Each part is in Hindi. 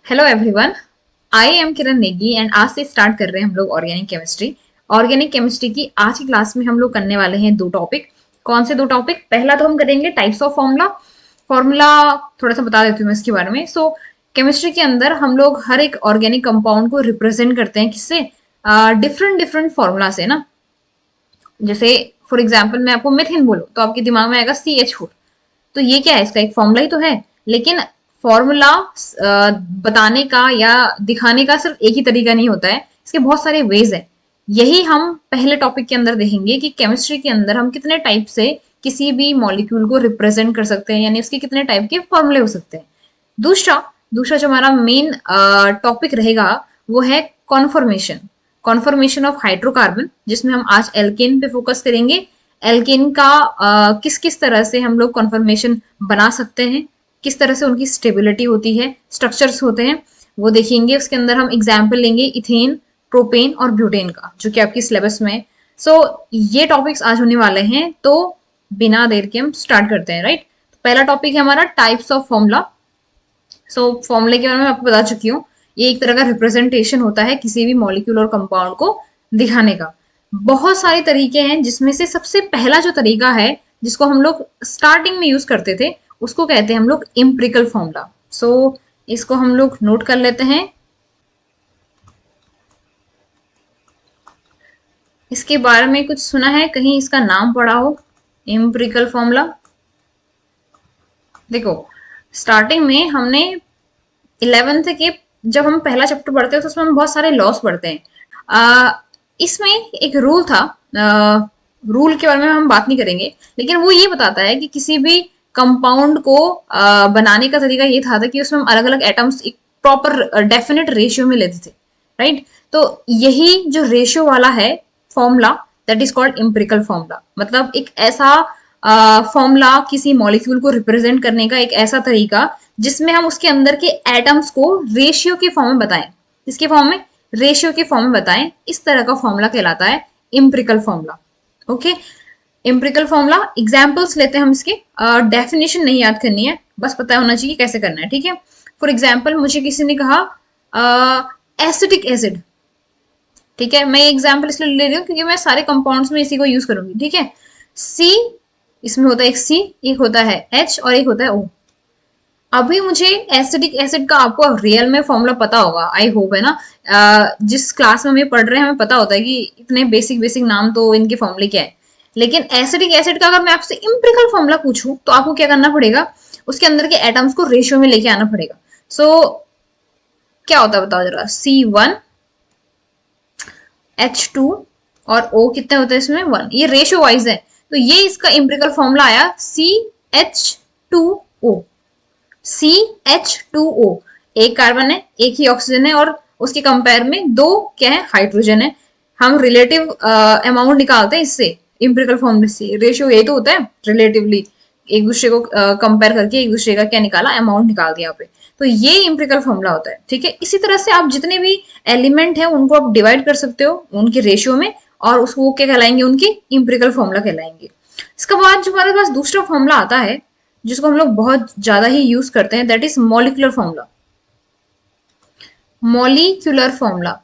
Hello everyone, I am Kiran Negi and आज से स्टार्ट कर रहे हैं हम लोग ऑर्गेनिक केमिस्ट्री। ऑर्गेनिक केमिस्ट्री की आज की क्लास में हम लोग करने वाले हैं दो टॉपिक। कौन से दो टॉपिक? पहला तो हम करेंगे टाइप्स ऑफ फॉर्मूला। फॉर्मूला थोड़ा सा बता देती हूँ मैं इसके बारे में। केमिस्ट्री के अंदर हम लोग हर एक ऑर्गेनिक कंपाउंड को रिप्रेजेंट करते हैं किससे? डिफरेंट डिफरेंट फॉर्मूला से ना। जैसे फॉर एग्जाम्पल मैं आपको मिथिन बोलूँ तो आपके दिमाग में आएगा CH4। तो ये क्या है? इसका एक फॉर्मूला ही तो है। लेकिन फॉर्मूला बताने का या दिखाने का सिर्फ एक ही तरीका नहीं होता है, इसके बहुत सारे वेज है। यही हम पहले टॉपिक के अंदर देखेंगे कि केमिस्ट्री के अंदर हम कितने टाइप से किसी भी मॉलिक्यूल को रिप्रेजेंट कर सकते हैं, यानी उसके कितने टाइप के फॉर्मूले हो सकते हैं। दूसरा दूसरा जो हमारा मेन टॉपिक रहेगा वो है कॉन्फॉर्मेशन। कॉन्फॉर्मेशन ऑफ हाइड्रोकार्बन, जिसमें हम आज एल्केन पे फोकस करेंगे। एल्केन का किस किस तरह से हम लोग कॉन्फॉर्मेशन बना सकते हैं, किस तरह से उनकी स्टेबिलिटी होती है, स्ट्रक्चर्स होते हैं, वो देखेंगे। उसके अंदर हम एग्जाम्पल लेंगे इथेन, प्रोपेन और ब्यूटेन का, जो कि आपकी सिलेबस में है। ये टॉपिक्स आज होने वाले हैं, तो बिना देर के हम स्टार्ट करते हैं। राइट, पहला टॉपिक है हमारा टाइप्स ऑफ फॉर्मूला। फॉर्मूले के बारे में आपको बता चुकी हूँ। ये एक तरह का रिप्रेजेंटेशन होता है किसी भी मॉलिक्यूल और कंपाउंड को दिखाने का। बहुत सारे तरीके हैं, जिसमें से सबसे पहला जो तरीका है जिसको हम लोग स्टार्टिंग में यूज करते थे, उसको कहते हैं हम लोग इम्प्रिकल फॉर्मूला। इसको हम लोग नोट कर लेते हैं। इसके बारे में कुछ सुना है, कहीं इसका नाम पढ़ा हो? Empirical formula. देखो, स्टार्टिंग में हमने 11th के जब हम पहला चैप्टर पढ़ते हैं तो उसमें हम बहुत सारे लॉस पढ़ते हैं। इसमें एक रूल था। रूल के बारे में हम बात नहीं करेंगे, लेकिन वो ये बताता है कि किसी भी कंपाउंड को बनाने का तरीका ये था कि उसमें हम अलग अलग एटम्स एक प्रॉपर डेफिनेट रेशियो में लेते थे। राइट, तो यही जो रेशियो वाला है formula, that is called empirical formula. मतलब एक ऐसा फॉर्मूला किसी मॉलिक्यूल को रिप्रेजेंट करने का एक ऐसा तरीका जिसमें हम उसके अंदर के एटम्स को रेशियो के फॉर्म में बताएं। इसके फॉर्म में? रेशियो के फॉर्म में बताएं। इस तरह का फॉर्मूला कहलाता है empirical formula. Okay, empirical formula examples लेते हैं हम इसके। डेफिनेशन नहीं याद करनी है, बस पता होना चाहिए कैसे करना है। ठीक है, फॉर एग्जाम्पल मुझे किसी ने कहा एसिटिक एसिड। ठीक है, मैं एग्जाम्पल इसलिए ले रही हूँ क्योंकि मैं सारे कंपाउंड्स में इसी को यूज करूंगी। ठीक है, सी, इसमें होता है एक सी, एक होता है एच और एक होता है ओ। अभी मुझे एसिडिक एसिड का आपको रियल में फॉर्मूला पता होगा, आई होप, है ना। जिस क्लास में हम पढ़ रहे हैं हमें पता होता है कि इतने बेसिक बेसिक नाम तो इनके फॉर्मूले क्या है। लेकिन एसिडिक एसिड का अगर मैं आपसे इम्प्रिकल फॉर्मूला पूछूं तो आपको क्या करना पड़ेगा? उसके अंदर के एटम्स को रेशियो में लेके आना पड़ेगा। क्या होता है बताओ जरा। C1H2 और O कितने होते हैं इसमें? 1। ये रेशियो वाइज है, तो ये इसका इम्प्रिकल फॉर्मूला आया CH2O। CH2O, एक कार्बन है, एक ही ऑक्सीजन है, और उसके कंपेयर में दो क्या है? हाइड्रोजन है। हम रिलेटिव अमाउंट निकालते हैं इससे, इम्पिरिकल फॉर्मूले से। रेशियो यही तो होता है, रिलेटिवली एक दूसरे को कंपेयर करके एक दूसरे का क्या निकाला? अमाउंट निकाल दिया यहाँ पे। तो ये इम्पिरिकल फॉर्मूला होता है। ठीक है, इसी तरह से आप जितने भी एलिमेंट हैं उनको आप डिवाइड कर सकते हो उनके रेशियो में, और उसको क्या कहलाएंगे? उनकी इम्पिरिकल फॉर्मूला कहलाएंगे। इसके बाद जो हमारे पास दूसरा फॉर्मूला आता है जिसको हम लोग बहुत ज्यादा ही यूज करते हैं, that is molecular formula. Molecular formula.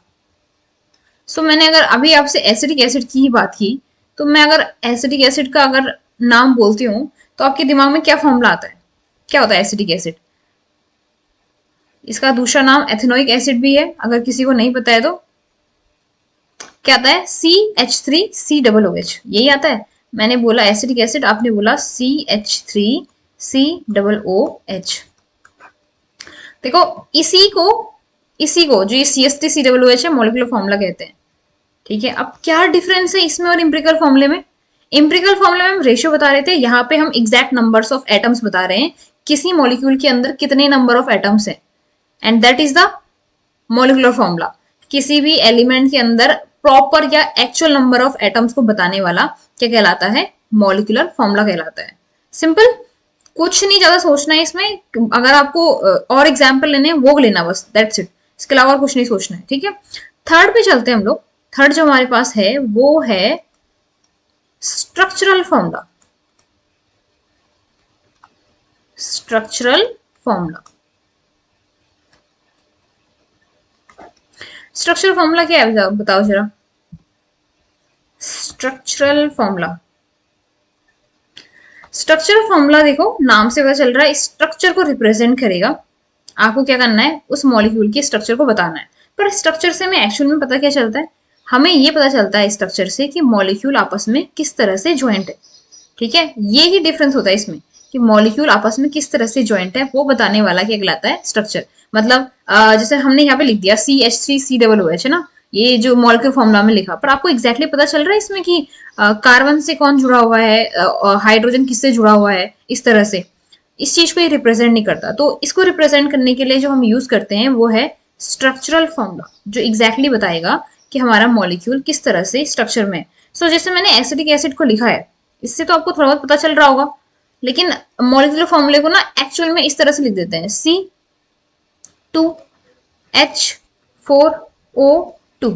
मैंने अगर अभी आपसे एसिडिक एसिड की ही बात की, तो मैं अगर एसिडिक एसिड का अगर नाम बोलती हूँ तो आपके दिमाग में क्या फॉर्मूला आता है? क्या होता है एसिडिक एसिड? इसका दूसरा नाम एथेनोइक एसिड भी है, अगर किसी को नहीं पता है तो। क्या आता है? CH3COOH, यही आता है। मैंने बोला एसिडिक एसिड, आपने बोला CH3COOH। देखो, इसी को जो ये CH3COOH है मॉलिक्यूलर फॉर्मूला कहते हैं। ठीक है, अब क्या डिफरेंस है इसमें और इम्प्रिकल फॉर्मूले में? इम्प्रिकल फॉर्मूले में हम रेशियो बता रहे थे, यहाँ पे हम एग्जैक्ट नंबर्स ऑफ एटम्स बता रहे हैं। किसी मॉलिक्यूल के अंदर कितने नंबर ऑफ एटम्स है, and that is the molecular formula. किसी भी एलिमेंट के अंदर प्रॉपर या एक्चुअल नंबर ऑफ एटम्स को बताने वाला क्या कहलाता है? मॉलिक्यूलर फॉर्मूला कहलाता है। सिंपल, कुछ नहीं ज्यादा सोचना है इसमें। अगर आपको और एग्जाम्पल लेने हैं वो लेना, बस दैट्स इट। इसके अलावा कुछ नहीं सोचना है। ठीक है, थर्ड पे चलते हैं हम लोग। थर्ड जो हमारे पास है वो है structural formula. Structural formula. Structural formula क्या है बताओ जरा। स्ट्रक्चरल फॉर्मूला, स्ट्रक्चरल फॉर्मूला देखो नाम से पता चल रहा है स्ट्रक्चर को रिप्रेजेंट करेगा। आपको क्या करना है, उस मॉलिक्यूल के स्ट्रक्चर को बताना है। पर स्ट्रक्चर से हमें एक्चुअल में पता क्या चलता है, हमें ये पता चलता है स्ट्रक्चर से कि मॉलिक्यूल आपस में किस तरह से ज्वाइंट है। ठीक है, ये ही डिफरेंस होता है इसमें कि मॉलिक्यूल आपस में किस तरह से ज्वाइंट है, वो बताने वाला क्या कहलाता है स्ट्रक्चर। मतलब जैसे हमने यहाँ पे लिख दिया CH3COOH है ना, ये जो मॉलिक्यूल फॉर्मूला में लिखा, पर आपको एग्जैक्टली पता चल रहा है इसमें कि कार्बन से कौन जुड़ा हुआ है, हाइड्रोजन किससे जुड़ा हुआ है, इस तरह से इस चीज को ये रिप्रेजेंट नहीं करता। तो इसको रिप्रेजेंट करने के लिए जो हम यूज करते हैं वो है स्ट्रक्चरल फॉर्मूला, जो एग्जैक्टली बताएगा कि हमारा मॉलिक्यूल किस तरह से स्ट्रक्चर में है। सो जैसे मैंने एसिडिक एसिड को लिखा है, इससे तो आपको थोड़ा बहुत पता चल रहा होगा, लेकिन मॉलिक्यूलर फॉर्मूले को ना एक्चुअल में इस तरह से लिख देते हैं C2H4O2।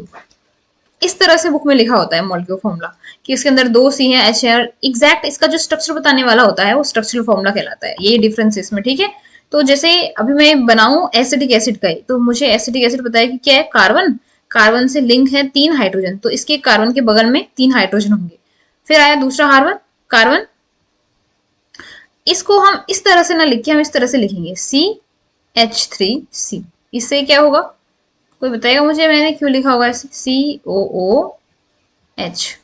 इस तरह से बुक में लिखा होता है मॉलिक्यूलर फॉर्मूला कि इसके अंदर 2 C है, H है। एग्जैक्ट इसका जो स्ट्रक्चर बताने वाला होता है वो स्ट्रक्चरल फॉर्मूला कहलाता है। ये डिफरेंस इसमें, ठीक है। तो जैसे अभी मैं बनाऊं एसिडिक एसिड का ही, तो मुझे एसिडिक एसिड पता है कि क्या है, कार्बन, कार्बन से लिंक है 3 हाइड्रोजन, तो इसके कार्बन के बगल में 3 हाइड्रोजन होंगे। फिर आया दूसरा कार्बन, कार्बन, इसको हम इस तरह से ना लिख के हम इस तरह से लिखेंगे CH3C। इससे क्या होगा, कोई बताएगा मुझे मैंने क्यों लिखा होगा ऐसे COOH।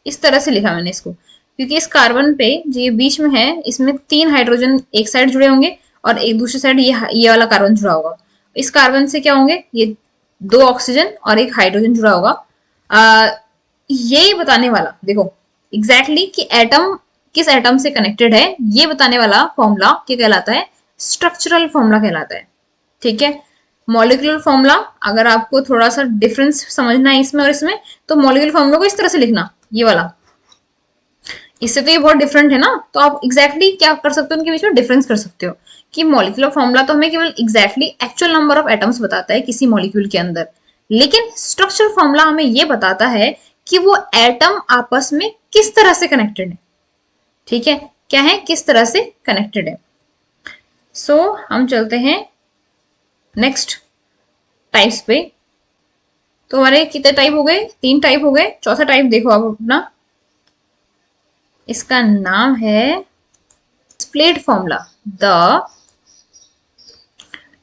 इस तरह से लिखा मैंने इसको क्योंकि इस कार्बन पे जो ये बीच में है इसमें 3 हाइड्रोजन एक साइड जुड़े होंगे और एक दूसरी साइड ये वाला कार्बन जुड़ा होगा। इस कार्बन से क्या होंगे, ये 2 ऑक्सीजन और 1 हाइड्रोजन जुड़ा होगा। यही बताने वाला देखो एग्जैक्टली कि एटम किस एटम से कनेक्टेड है, ये बताने वाला फॉर्मूला क्या कहलाता है, स्ट्रक्चरल फॉर्मूला कहलाता है। ठीक है, मॉलिक्यूलर फॉर्मूला अगर आपको थोड़ा सा डिफरेंस समझना है इसमें और इसमें, तो मॉलिक्यूलर फॉर्मूला को इस तरह से लिखना, ये वाला। इससे तो ये बहुत डिफरेंट है ना, तो आप एग्जैक्टली क्या कर सकते हो, उनके बीच में डिफरेंस कर सकते हो कि मॉलिक्यूलर फॉर्मूला तो हमें केवल exactly actual number of atoms बताता है किसी मॉलिक्यूल के अंदर, लेकिन स्ट्रक्चरल फॉर्मूला हमें ये बताता है कि वो एटम आपस में किस तरह से कनेक्टेड है। ठीक है, क्या है, किस तरह से कनेक्टेड है। सो हम चलते हैं नेक्स्ट टाइप्स पे। तो हमारे कितने टाइप हो गए, 3 टाइप हो गए। चौथा टाइप देखो आप अपना, इसका नाम है स्प्लिट फॉर्मूला।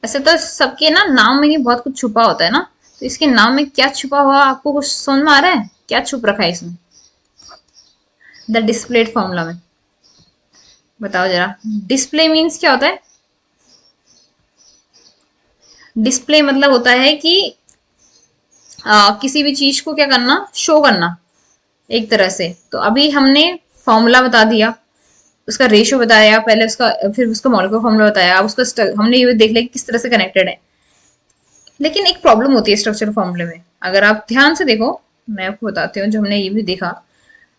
ऐसे तो सबके ना नाम में ही बहुत कुछ छुपा होता है ना, तो इसके नाम में क्या छुपा हुआ आपको कुछ समझ में आ रहा है, क्या छुप रखा है इसमें द डिस्प्लेड फॉर्मूला में, बताओ जरा। डिस्प्ले मीन्स क्या होता है, डिस्प्ले मतलब होता है कि किसी भी चीज को क्या करना, शो करना एक तरह से। तो अभी हमने फॉर्मूला बता दिया, उसका रेशियो बताया पहले, उसका फिर उसका मॉलिक्यूलर फॉर्मूला बताया, उसका हमने ये देख लिया कि किस तरह से कनेक्टेड है। लेकिन एक प्रॉब्लम होती है स्ट्रक्चर फॉर्मूले में, अगर आप ध्यान से देखो, मैं आपको बताती हूँ। जो हमने ये भी देखा,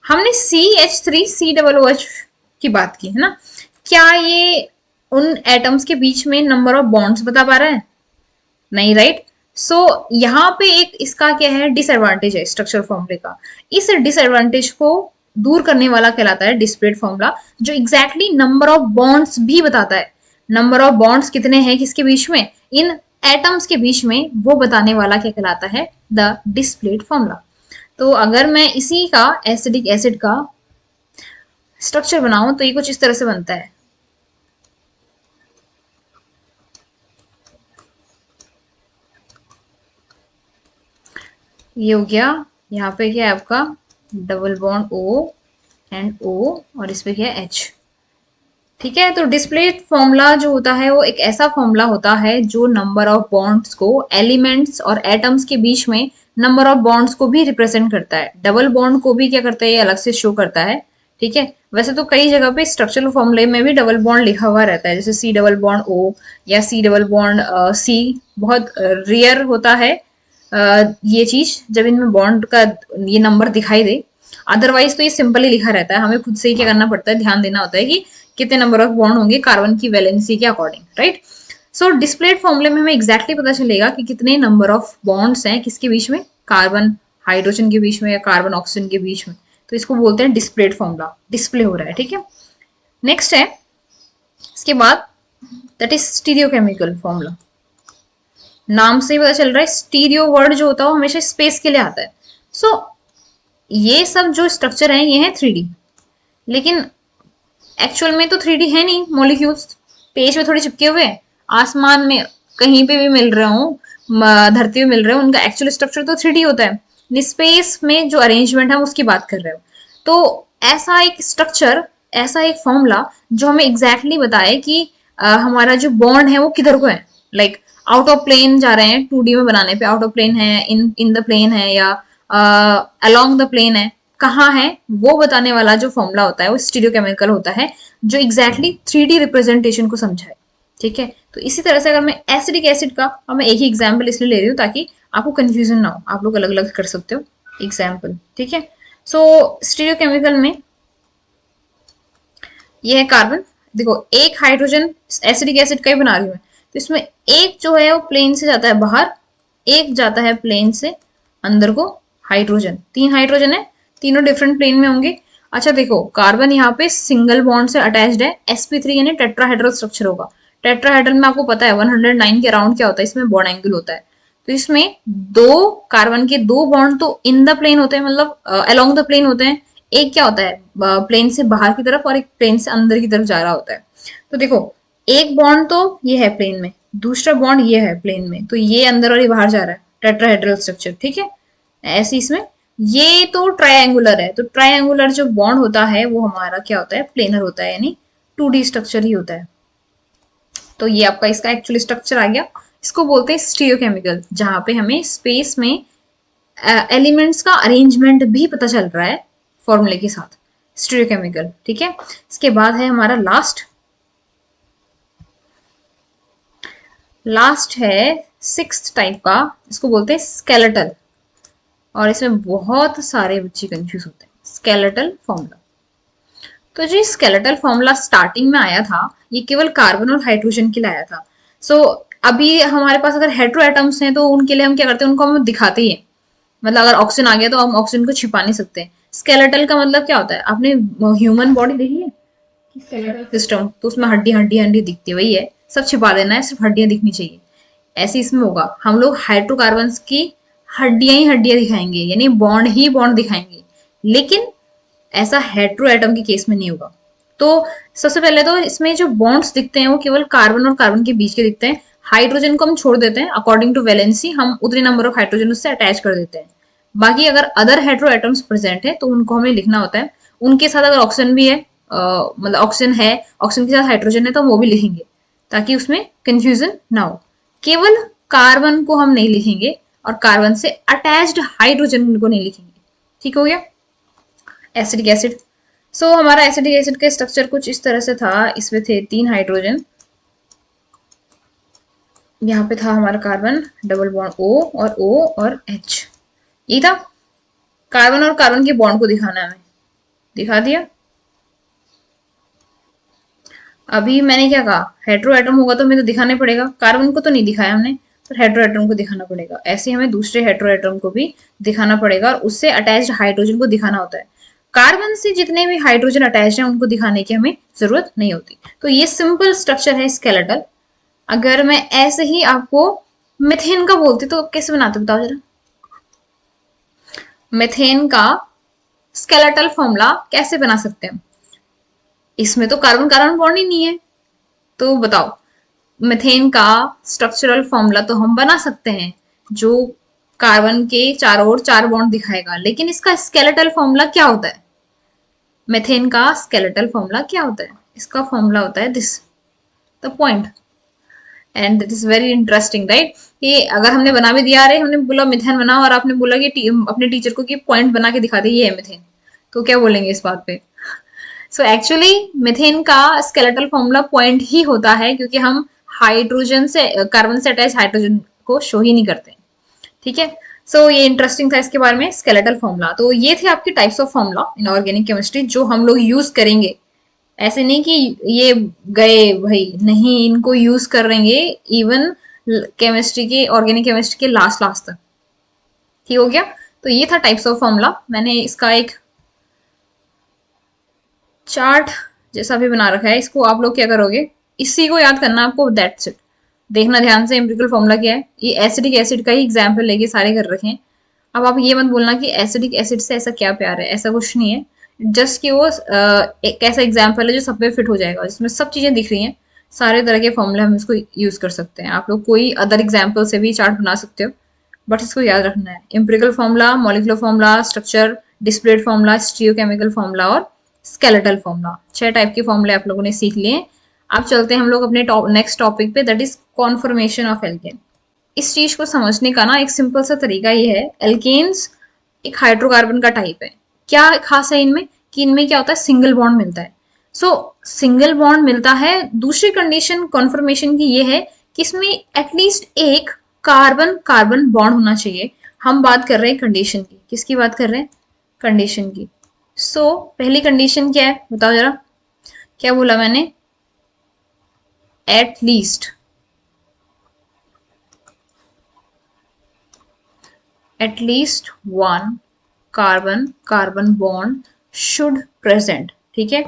हमने CH3COOH की बात की है ना, क्या ये उन एटम्स के बीच में नंबर ऑफ बॉन्ड्स बता पा रहा है, नहीं, राइट। सो यहाँ पे एक इसका क्या है, डिसएडवांटेज है स्ट्रक्चर फॉर्मूले का। इस डिसएडवांटेज को दूर करने वाला कहलाता है डिस्प्लेड फॉर्मूला, जो एग्जैक्टली नंबर ऑफ बॉन्ड्स भी बताता है। नंबर ऑफ बॉन्ड्स कितने हैं किसके बीच में, इन एटम्स के बीच में, वो बताने वाला क्या कहलाता है, द डिस्प्लेड फॉर्मूला। तो अगर मैं इसी का एसिडिक एसिड का स्ट्रक्चर बनाऊं तो ये कुछ इस तरह से बनता है। ये हो गया, यहाँ पे क्या है आपका double bond O and O, और इस पे क्या है H। ठीक है, तो डिस्प्ले फॉर्मूला जो होता है वो एक ऐसा फॉर्मूला होता है जो नंबर ऑफ बॉन्ड्स को, एलिमेंट्स और एटम्स के बीच में नंबर ऑफ बॉन्ड्स को भी रिप्रेजेंट करता है, डबल बॉन्ड को भी क्या करता है, ये अलग से शो करता है। ठीक है, वैसे तो कई जगह पे स्ट्रक्चरल फॉर्मूले में भी डबल बॉन्ड लिखा हुआ रहता है, जैसे C डबल बॉन्ड O या C डबल बॉन्ड C। बहुत रेयर होता है ये चीज जब इनमें बॉन्ड का ये नंबर दिखाई दे, अदरवाइज तो ये सिंपली लिखा रहता है। हमें खुद से ही क्या करना पड़ता है, ध्यान देना होता है कि कितने नंबर ऑफ बॉन्ड होंगे कार्बन की वैलेंसी के अकॉर्डिंग, राइट। सो डिस्प्लेड फॉर्मूले में हमें एग्जैक्टली पता चलेगा कि कितने नंबर ऑफ बॉन्ड्स हैं किसके बीच में, कार्बन हाइड्रोजन के बीच में या कार्बन ऑक्सीजन के बीच में। तो इसको बोलते हैं डिस्प्लेड फॉर्मूला, डिस्प्ले हो रहा है। ठीक है, नेक्स्ट है इसके बाद दैट इज स्टीरियोकेमिकल फॉर्मूला। नाम से ही पता चल रहा है स्टीरियो वर्ड जो होता है वो हमेशा स्पेस के लिए आता है। सो ये सब जो स्ट्रक्चर है ये है 3D, लेकिन एक्चुअल में तो 3D है नहीं, मॉलिक्यूल्स पेज में थोड़े चिपके हुए हैं, आसमान में कहीं पे भी मिल रहे हो, धरती में मिल रहे हो, उनका एक्चुअल स्ट्रक्चर तो 3D होता है। स्पेस में जो अरेंजमेंट है उसकी बात कर रहे हो। तो ऐसा एक स्ट्रक्चर, ऐसा एक फॉर्मूला जो हमें एग्जैक्टली exactly बताए कि हमारा जो बॉन्ड है वो किधर को है, लाइक आउट ऑफ प्लेन जा रहे हैं 2D में बनाने पे, आउट ऑफ प्लेन है, इन इन द प्लेन है, या अलोंग द प्लेन है, कहाँ है, वो बताने वाला जो फॉर्मूला होता है वो स्टीरियोकेमिकल होता है, जो एग्जैक्टली 3D रिप्रेजेंटेशन को समझाए। ठीक है, तो इसी तरह से अगर मैं एसिडिक एसिड का, अब मैं एक ही एग्जाम्पल इसलिए ले रही हूँ ताकि आपको कंफ्यूजन ना हो, आप लोग अलग अलग कर सकते हो एग्जाम्पल। ठीक है, सो स्टीरियोकेमिकल में ये है कार्बन, देखो एक हाइड्रोजन एसिडिक एसिड का ही बना रही हूँ मैं, तो इसमें एक जो है वो प्लेन से जाता है बाहर, एक जाता है प्लेन से अंदर को, हाइड्रोजन, 3 हाइड्रोजन है, तीनों डिफरेंट प्लेन में होंगे। अच्छा देखो कार्बन यहाँ पे सिंगल बॉन्ड से अटैच्ड है, sp3 यानी टेट्राहेड्रल स्ट्रक्चर होगा। टेट्राहेड्रल में आपको पता है 109 के अराउंड क्या होता है, इसमें बॉन्ड एंगल होता है। तो इसमें दो कार्बन के दो बॉन्ड तो इन द प्लेन होते हैं, मतलब अलोंग द प्लेन होते हैं, एक क्या होता है प्लेन से बाहर की तरफ और एक प्लेन से अंदर की तरफ जा रहा होता है। तो देखो एक बॉन्ड तो ये है प्लेन में, दूसरा बॉन्ड ये है प्लेन में, तो ये अंदर और ये बाहर जा रहा है, टेट्राहेड्रल स्ट्रक्चर। ठीक है, ऐसे इसमें ये तो ट्रायंगुलर है, तो ट्रायंगुलर जो बॉन्ड होता है वो हमारा क्या होता है, प्लेनर होता है, यानी 2D स्ट्रक्चर ही होता है। तो ये आपका इसका एक्चुअली स्ट्रक्चर आ गया, इसको बोलते हैं स्टीरियोकेमिकल, जहां पे हमें स्पेस में एलिमेंट्स का अरेंजमेंट भी पता चल रहा है फॉर्मूले के साथ, स्टीरियोकेमिकल। ठीक है, इसके बाद है हमारा लास्ट है 6th टाइप का, इसको बोलते हैं स्केलेटल, और इसमें बहुत सारे बच्चे कंफ्यूज होते हैं। स्केलेटल फॉर्मूला, तो जो स्केलेटल फॉर्मूला स्टार्टिंग में आया था ये केवल कार्बन और हाइड्रोजन के लिए आया था। सो अभी हमारे पास अगर हेट्रो एटम्स हैं तो उनके लिए हम क्या करते हैं, उनको हम दिखाते ही हैं, मतलब अगर ऑक्सीजन आ गया तो हम ऑक्सीजन को छिपा नहीं सकते। स्केलेटल का मतलब क्या होता है, आपने ह्यूमन बॉडी देखी है, स्केलेटल सिस्टम, तो उसमें हड्डी हड्डी हड्डी दिखती है, वही है, सब छिपा देना है, सिर्फ हड्डियां दिखनी चाहिए। ऐसे इसमें होगा, हम लोग हाइड्रोकार्बन की हड्डियां ही हड्डियां दिखाएंगे, यानी बॉन्ड ही बॉन्ड दिखाएंगे, लेकिन ऐसा हेट्रो एटम के केस में नहीं होगा। तो सबसे पहले तो इसमें जो बॉन्ड्स दिखते हैं वो केवल कार्बन और कार्बन के बीच के दिखते हैं, हाइड्रोजन को हम छोड़ देते हैं, अकॉर्डिंग टू वैलेंसी हम उतने नंबर ऑफ हाइड्रोजन उससे अटैच कर देते हैं। बाकी अगर अदर हेट्रो एटम्स प्रेजेंट है तो उनको हमें लिखना होता है, उनके साथ अगर ऑक्सीजन भी है, मतलब ऑक्सीजन है, ऑक्सीजन के साथ हाइड्रोजन है तो हम वो भी लिखेंगे, ताकि उसमें कंफ्यूजन ना हो। केवल कार्बन को हम नहीं लिखेंगे और कार्बन से अटैच्ड हाइड्रोजन को नहीं लिखेंगे। ठीक हो गया, एसिडिक एसिड। सो हमारा एसिडिक एसिड का स्ट्रक्चर कुछ इस तरह से था, इसमें थे 3 हाइड्रोजन, यहाँ पे था हमारा कार्बन, डबल बॉन्ड O और H, ये था। कार्बन और कार्बन के बॉन्ड को दिखाना है, हमें दिखा दिया। अभी मैंने क्या कहा, हेट्रो एटम होगा तो हमें तो दिखाना पड़ेगा, कार्बन को तो नहीं दिखाया हमने, तो हेट्रो एटम को दिखाना पड़ेगा। ऐसे हमें दूसरे हेट्रो एटम को भी दिखाना पड़ेगा और उससे अटैच्ड हाइड्रोजन को दिखाना होता है। कार्बन से जितने भी हाइड्रोजन अटैच हैं उनको दिखाने की हमें जरूरत नहीं होती। तो ये सिंपल स्ट्रक्चर है स्केलेटल। अगर मैं ऐसे ही आपको मिथेन का बोलती तो कैसे बनाते बताओ जरा, मिथेन का स्केलेटल फॉर्मूला कैसे बना सकते हैं, इसमें तो कार्बन कार्बन बॉन्ड ही नहीं है, तो बताओ मिथेन का स्ट्रक्चरल फॉर्मूला तो हम बना सकते हैं जो कार्बन के चारों ओर 4 बॉन्ड दिखाएगा, लेकिन इसका स्केलेटल फॉर्मूला क्या होता है, मिथेन का स्केलेटल फॉर्मूला क्या होता है, इसका फॉर्मूला होता है this, the point. And that is very interesting right, कि अगर हमने बना भी दिया, रहे हमने बोला मिथेन बनाओ और आपने बोला कि अपने टीचर को कि पॉइंट बना के दिखा दे ये है मिथेन, तो क्या बोलेंगे इस बात पे। सो एक्चुअली मिथेन का स्केलेटल फॉर्मूला पॉइंट ही होता है, क्योंकि हम हाइड्रोजन से, कार्बन से अटैच हाइड्रोजन को शो ही नहीं करते। ठीक है, सो ये इंटरेस्टिंग था इसके बारे में स्केलेटल फॉर्मूला। तो ये थे आपके types of formula in organic chemistry जो हम लोग यूज करेंगे, ऐसे नहीं कि ये गए भाई, नहीं, इनको यूज करेंगे इवन केमिस्ट्री के, ऑर्गेनिक केमिस्ट्री के लास्ट लास्ट तक। ठीक हो गया, तो ये था टाइप्स ऑफ फॉर्मूला। मैंने इसका एक चार्ट जैसा भी बना रखा है, इसको आप लोग क्या करोगे, इसी को याद करना आपको, दैट्स इट। देखना ध्यान से एम्पिरिकल फॉर्मूला क्या है। ये एसिडिक एसिड का ही एग्जाम्पल लेके सारे कर रखे हैं। अब आप ये मत बोलना कि एसिडिक एसिड से ऐसा क्या प्यार है, ऐसा कुछ नहीं है। जस्ट कि वो एक ऐसा एग्जाम्पल है जो सब पे फिट हो जाएगा, जिसमें सब चीजें दिख रही हैं, सारे तरह के फॉर्मूले हम इसको यूज कर सकते हैं। आप लोग कोई अदर एग्जाम्पल से भी चार्ट बना सकते हो, बट इसको याद रखना है। Empirical formula, molecular formula, structure, displayed formula, stereochemical formula और स्केलेटल फॉर्मूला, 6 टाइप के फॉर्मूले आप लोगों ने सीख लिए। अब चलते हैं हम लोग अपने नेक्स्ट टॉपिक पे, that is conformation of alkene. इस चीज को समझने का ना एक सिंपल सा तरीका ये है, एल्केन्स एक हाइड्रोकार्बन का टाइप है। क्या खास है इनमें कि इनमें क्या होता है, सिंगल बॉन्ड मिलता है। सो सिंगल बॉन्ड मिलता है। दूसरी कंडीशन कॉन्फर्मेशन की ये है कि इसमें एटलीस्ट एक कार्बन कार्बन बॉन्ड होना चाहिए। हम बात कर रहे हैं कंडीशन की, किसकी बात कर रहे हैं, कंडीशन की। सो पहली कंडीशन क्या है बताओ जरा, क्या बोला मैंने, at least one carbon carbon bond should present, ठीक है।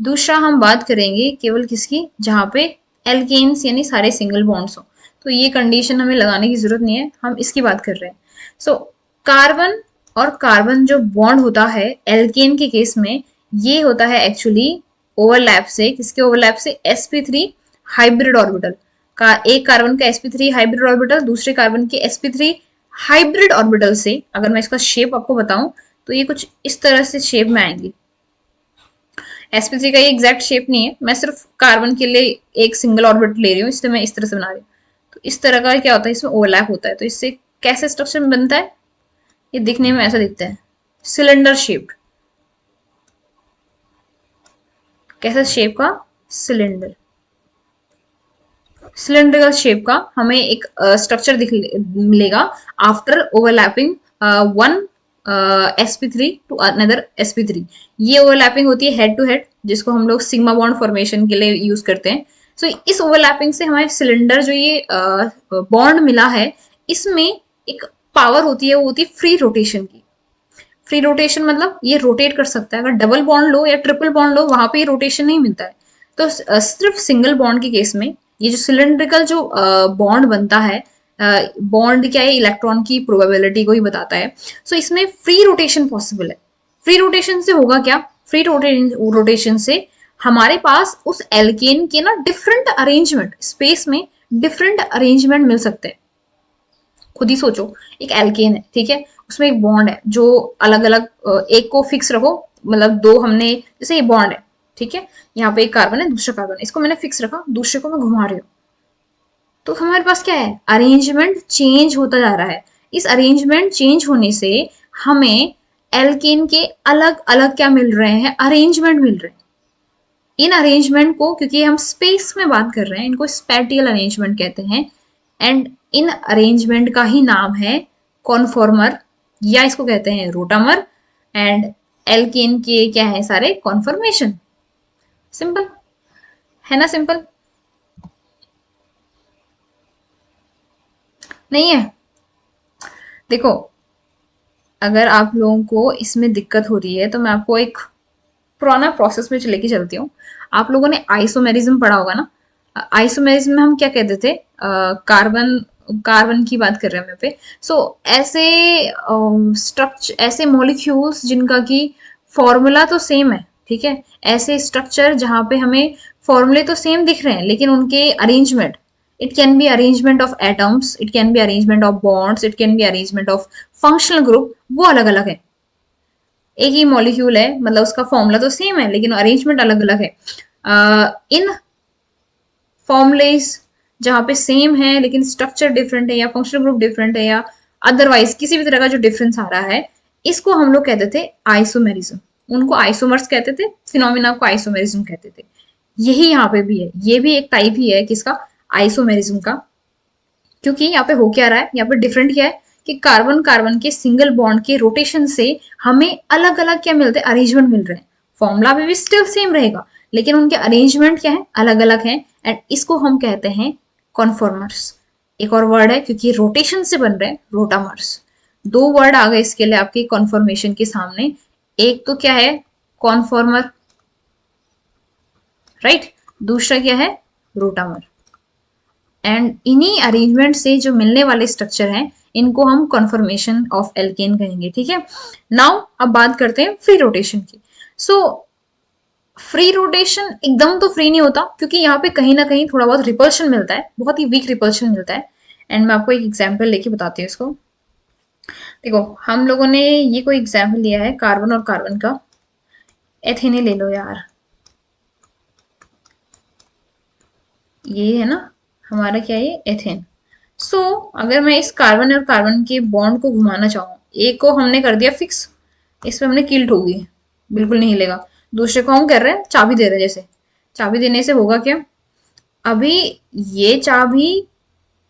दूसरा हम बात करेंगे केवल किसकी, जहां पे एल्केन्स यानी सारे सिंगल बॉन्ड्स हो, तो ये कंडीशन हमें लगाने की जरूरत नहीं है, हम इसकी बात कर रहे हैं। सो कार्बन और कार्बन जो बॉन्ड होता है एल्केन के केस में, ये होता है एक्चुअली ओवरलैप से, किसके ओवरलैप से, sp3 हाइब्रिड ऑर्बिटल का। एक कार्बन का sp3 हाइब्रिड ऑर्बिटल दूसरे कार्बन के sp3 हाइब्रिड ऑर्बिटल से, अगर मैं इसका शेप आपको बताऊं तो ये कुछ इस तरह से शेप में आएंगी। sp3 का ये एग्जैक्ट शेप नहीं है, मैं सिर्फ कार्बन के लिए एक सिंगल ऑर्बिटल ले रही हूँ, इसलिए मैं इस तरह से बना रही हूँ। तो इस तरह का क्या होता है, इसमें ओवरलैप होता है, तो इससे कैसे स्ट्रक्चर में बनता है, ये दिखने में ऐसा दिखता है, सिलेंडर शेप्ड। कैसा शेप का, सिलेंडर, सिलेंड्रिकल शेप का हमें एक स्ट्रक्चर मिलेगा after overlapping one sp3 to another sp3। ये ओवरलैपिंग होती है हेड टू हेड, जिसको हम लोग सिग्मा बॉन्ड फॉर्मेशन के लिए यूज करते हैं। सो इस ओवरलैपिंग से हमारे सिलेंडर जो ये बॉन्ड मिला है, इसमें एक पावर होती है, वो होती है फ्री रोटेशन की। फ्री रोटेशन मतलब ये रोटेट कर सकता है। अगर डबल बॉन्ड लो या ट्रिपल बॉन्ड लो, वहां पे रोटेशन नहीं मिलता है। तो सिर्फ सिंगल बॉन्ड के केस में ये जो सिलेंड्रिकल जो बॉन्ड बनता है, बॉन्ड क्या है, इलेक्ट्रॉन की प्रोबेबिलिटी को ही बताता है। सो इसमें फ्री रोटेशन पॉसिबल है। फ्री रोटेशन से होगा क्या, फ्री रोटेशन से हमारे पास उस एल्केन के ना डिफरेंट अरेंजमेंट, स्पेस में डिफरेंट अरेंजमेंट मिल सकते हैं। खुद ही सोचो, एक एल्केन है, ठीक है, उसमें एक बॉन्ड है जो अलग अलग, एक को फिक्स रखो, मतलब दो हमने, जैसे ये बॉन्ड है, ठीक है, यहाँ पे एक कार्बन है दूसरा कार्बन है, इसको मैंने फिक्स रखा, दूसरे को मैं घुमा रही हूँ, तो हमारे पास क्या है, अरेंजमेंट चेंज होता जा रहा है। इस अरेंजमेंट चेंज होने से हमें एल्केन के अलग अलग क्या मिल रहे हैं, अरेंजमेंट मिल रहे हैं। इन अरेंजमेंट को, क्योंकि हम स्पेस में बात कर रहे हैं, इनको स्पैटियल अरेंजमेंट कहते हैं। एंड इन अरेंजमेंट का ही नाम है कॉन्फॉर्मर, या इसको कहते हैं रोटामर। एंड एल्केन के क्या है, सारे कॉन्फॉर्मेशन। सिंपल है ना, सिंपल नहीं है। देखो, अगर आप लोगों को इसमें दिक्कत हो रही है तो मैं आपको एक पुराना प्रोसेस में लेके चलती हूँ। आप लोगों ने आइसोमेरिज्म पढ़ा होगा ना। आइसोमेरिज्म में हम क्या कहते थे, कार्बन कार्बन की बात कर रहे हैं हम पे। सो ऐसे स्ट्रक्चर, ऐसे मॉलिक्यूल्स जिनका की फॉर्मूला तो सेम है, ठीक है, ऐसे स्ट्रक्चर जहां पे हमें फॉर्मूले तो सेम दिख रहे हैं, लेकिन उनके arrangement, it can be arrangement of atoms, it can be arrangement of bonds, it can be arrangement of functional group, वो अलग अलग है। एक ही मॉलिक्यूल है, मतलब उसका फॉर्मूला तो सेम है, लेकिन अरेंजमेंट अलग अलग है। इन फॉर्मुलेज जहां पे सेम है लेकिन स्ट्रक्चर डिफरेंट है, या फंक्शनल ग्रुप डिफरेंट है, या अदरवाइज किसी भी तरह का जो डिफरेंस आ रहा है, इसको हम लोग कहते थे आइसोमेरिज्म। उनको आइसोमर्स कहते थे, फिनोमिना को आइसोमेरिज्म कहते थे। यही यहाँ पे भी है, ये भी एक टाइप ही है किसका, आइसोमेरिज्म का। क्योंकि यहाँ पे हो क्या रहा है, यहाँ पे डिफरेंट क्या है कि कार्बन कार्बन के सिंगल बॉन्ड के रोटेशन से हमें अलग अलग क्या मिलते हैं, अरेंजमेंट मिल रहे हैं। फॉर्मूला भी स्टिल सेम रहेगा, लेकिन उनके अरेंजमेंट क्या है, अलग अलग है। एंड इसको हम कहते हैं कॉन्फॉर्मर्स। एक और वर्ड है, क्योंकि रोटेशन से बन रहे हैं, रोटामर्स। दो वर्ड आ गए इसके लिए आपके कॉन्फॉर्मेशन के सामने। एक तो क्या है, कॉन्फॉर्मर, राइट, दूसरा क्या है, रोटामर। एंड इन्हीं अरेंजमेंट से जो मिलने वाले स्ट्रक्चर हैं इनको हम कॉन्फर्मेशन ऑफ एल्केन कहेंगे। ठीक है, नाउ अब बात करते हैं फ्री रोटेशन की। सो फ्री रोटेशन एकदम तो फ्री नहीं होता, क्योंकि यहाँ पे कहीं ना कहीं थोड़ा बहुत रिपल्शन मिलता है, बहुत ही वीक रिपल्शन मिलता है। एंड मैं आपको एक एग्जाम्पल लेके बताती हूँ इसको। देखो, हम लोगों ने ये कोई एग्जाम्पल लिया है कार्बन और कार्बन का, एथेन ही ले लो यार, ये है ना हमारा क्या है, ये एथेन। सो अगर मैं इस कार्बन और कार्बन के बॉन्ड को घुमाना चाहूँ, एक को हमने कर दिया फिक्स, इस पे हमने कील ठोकी, बिल्कुल नहीं हिलेगा। दूसरे को हम कर रहे हैं चाबी दे रहे हैं, जैसे चाबी देने से होगा क्या, अभी ये चाबी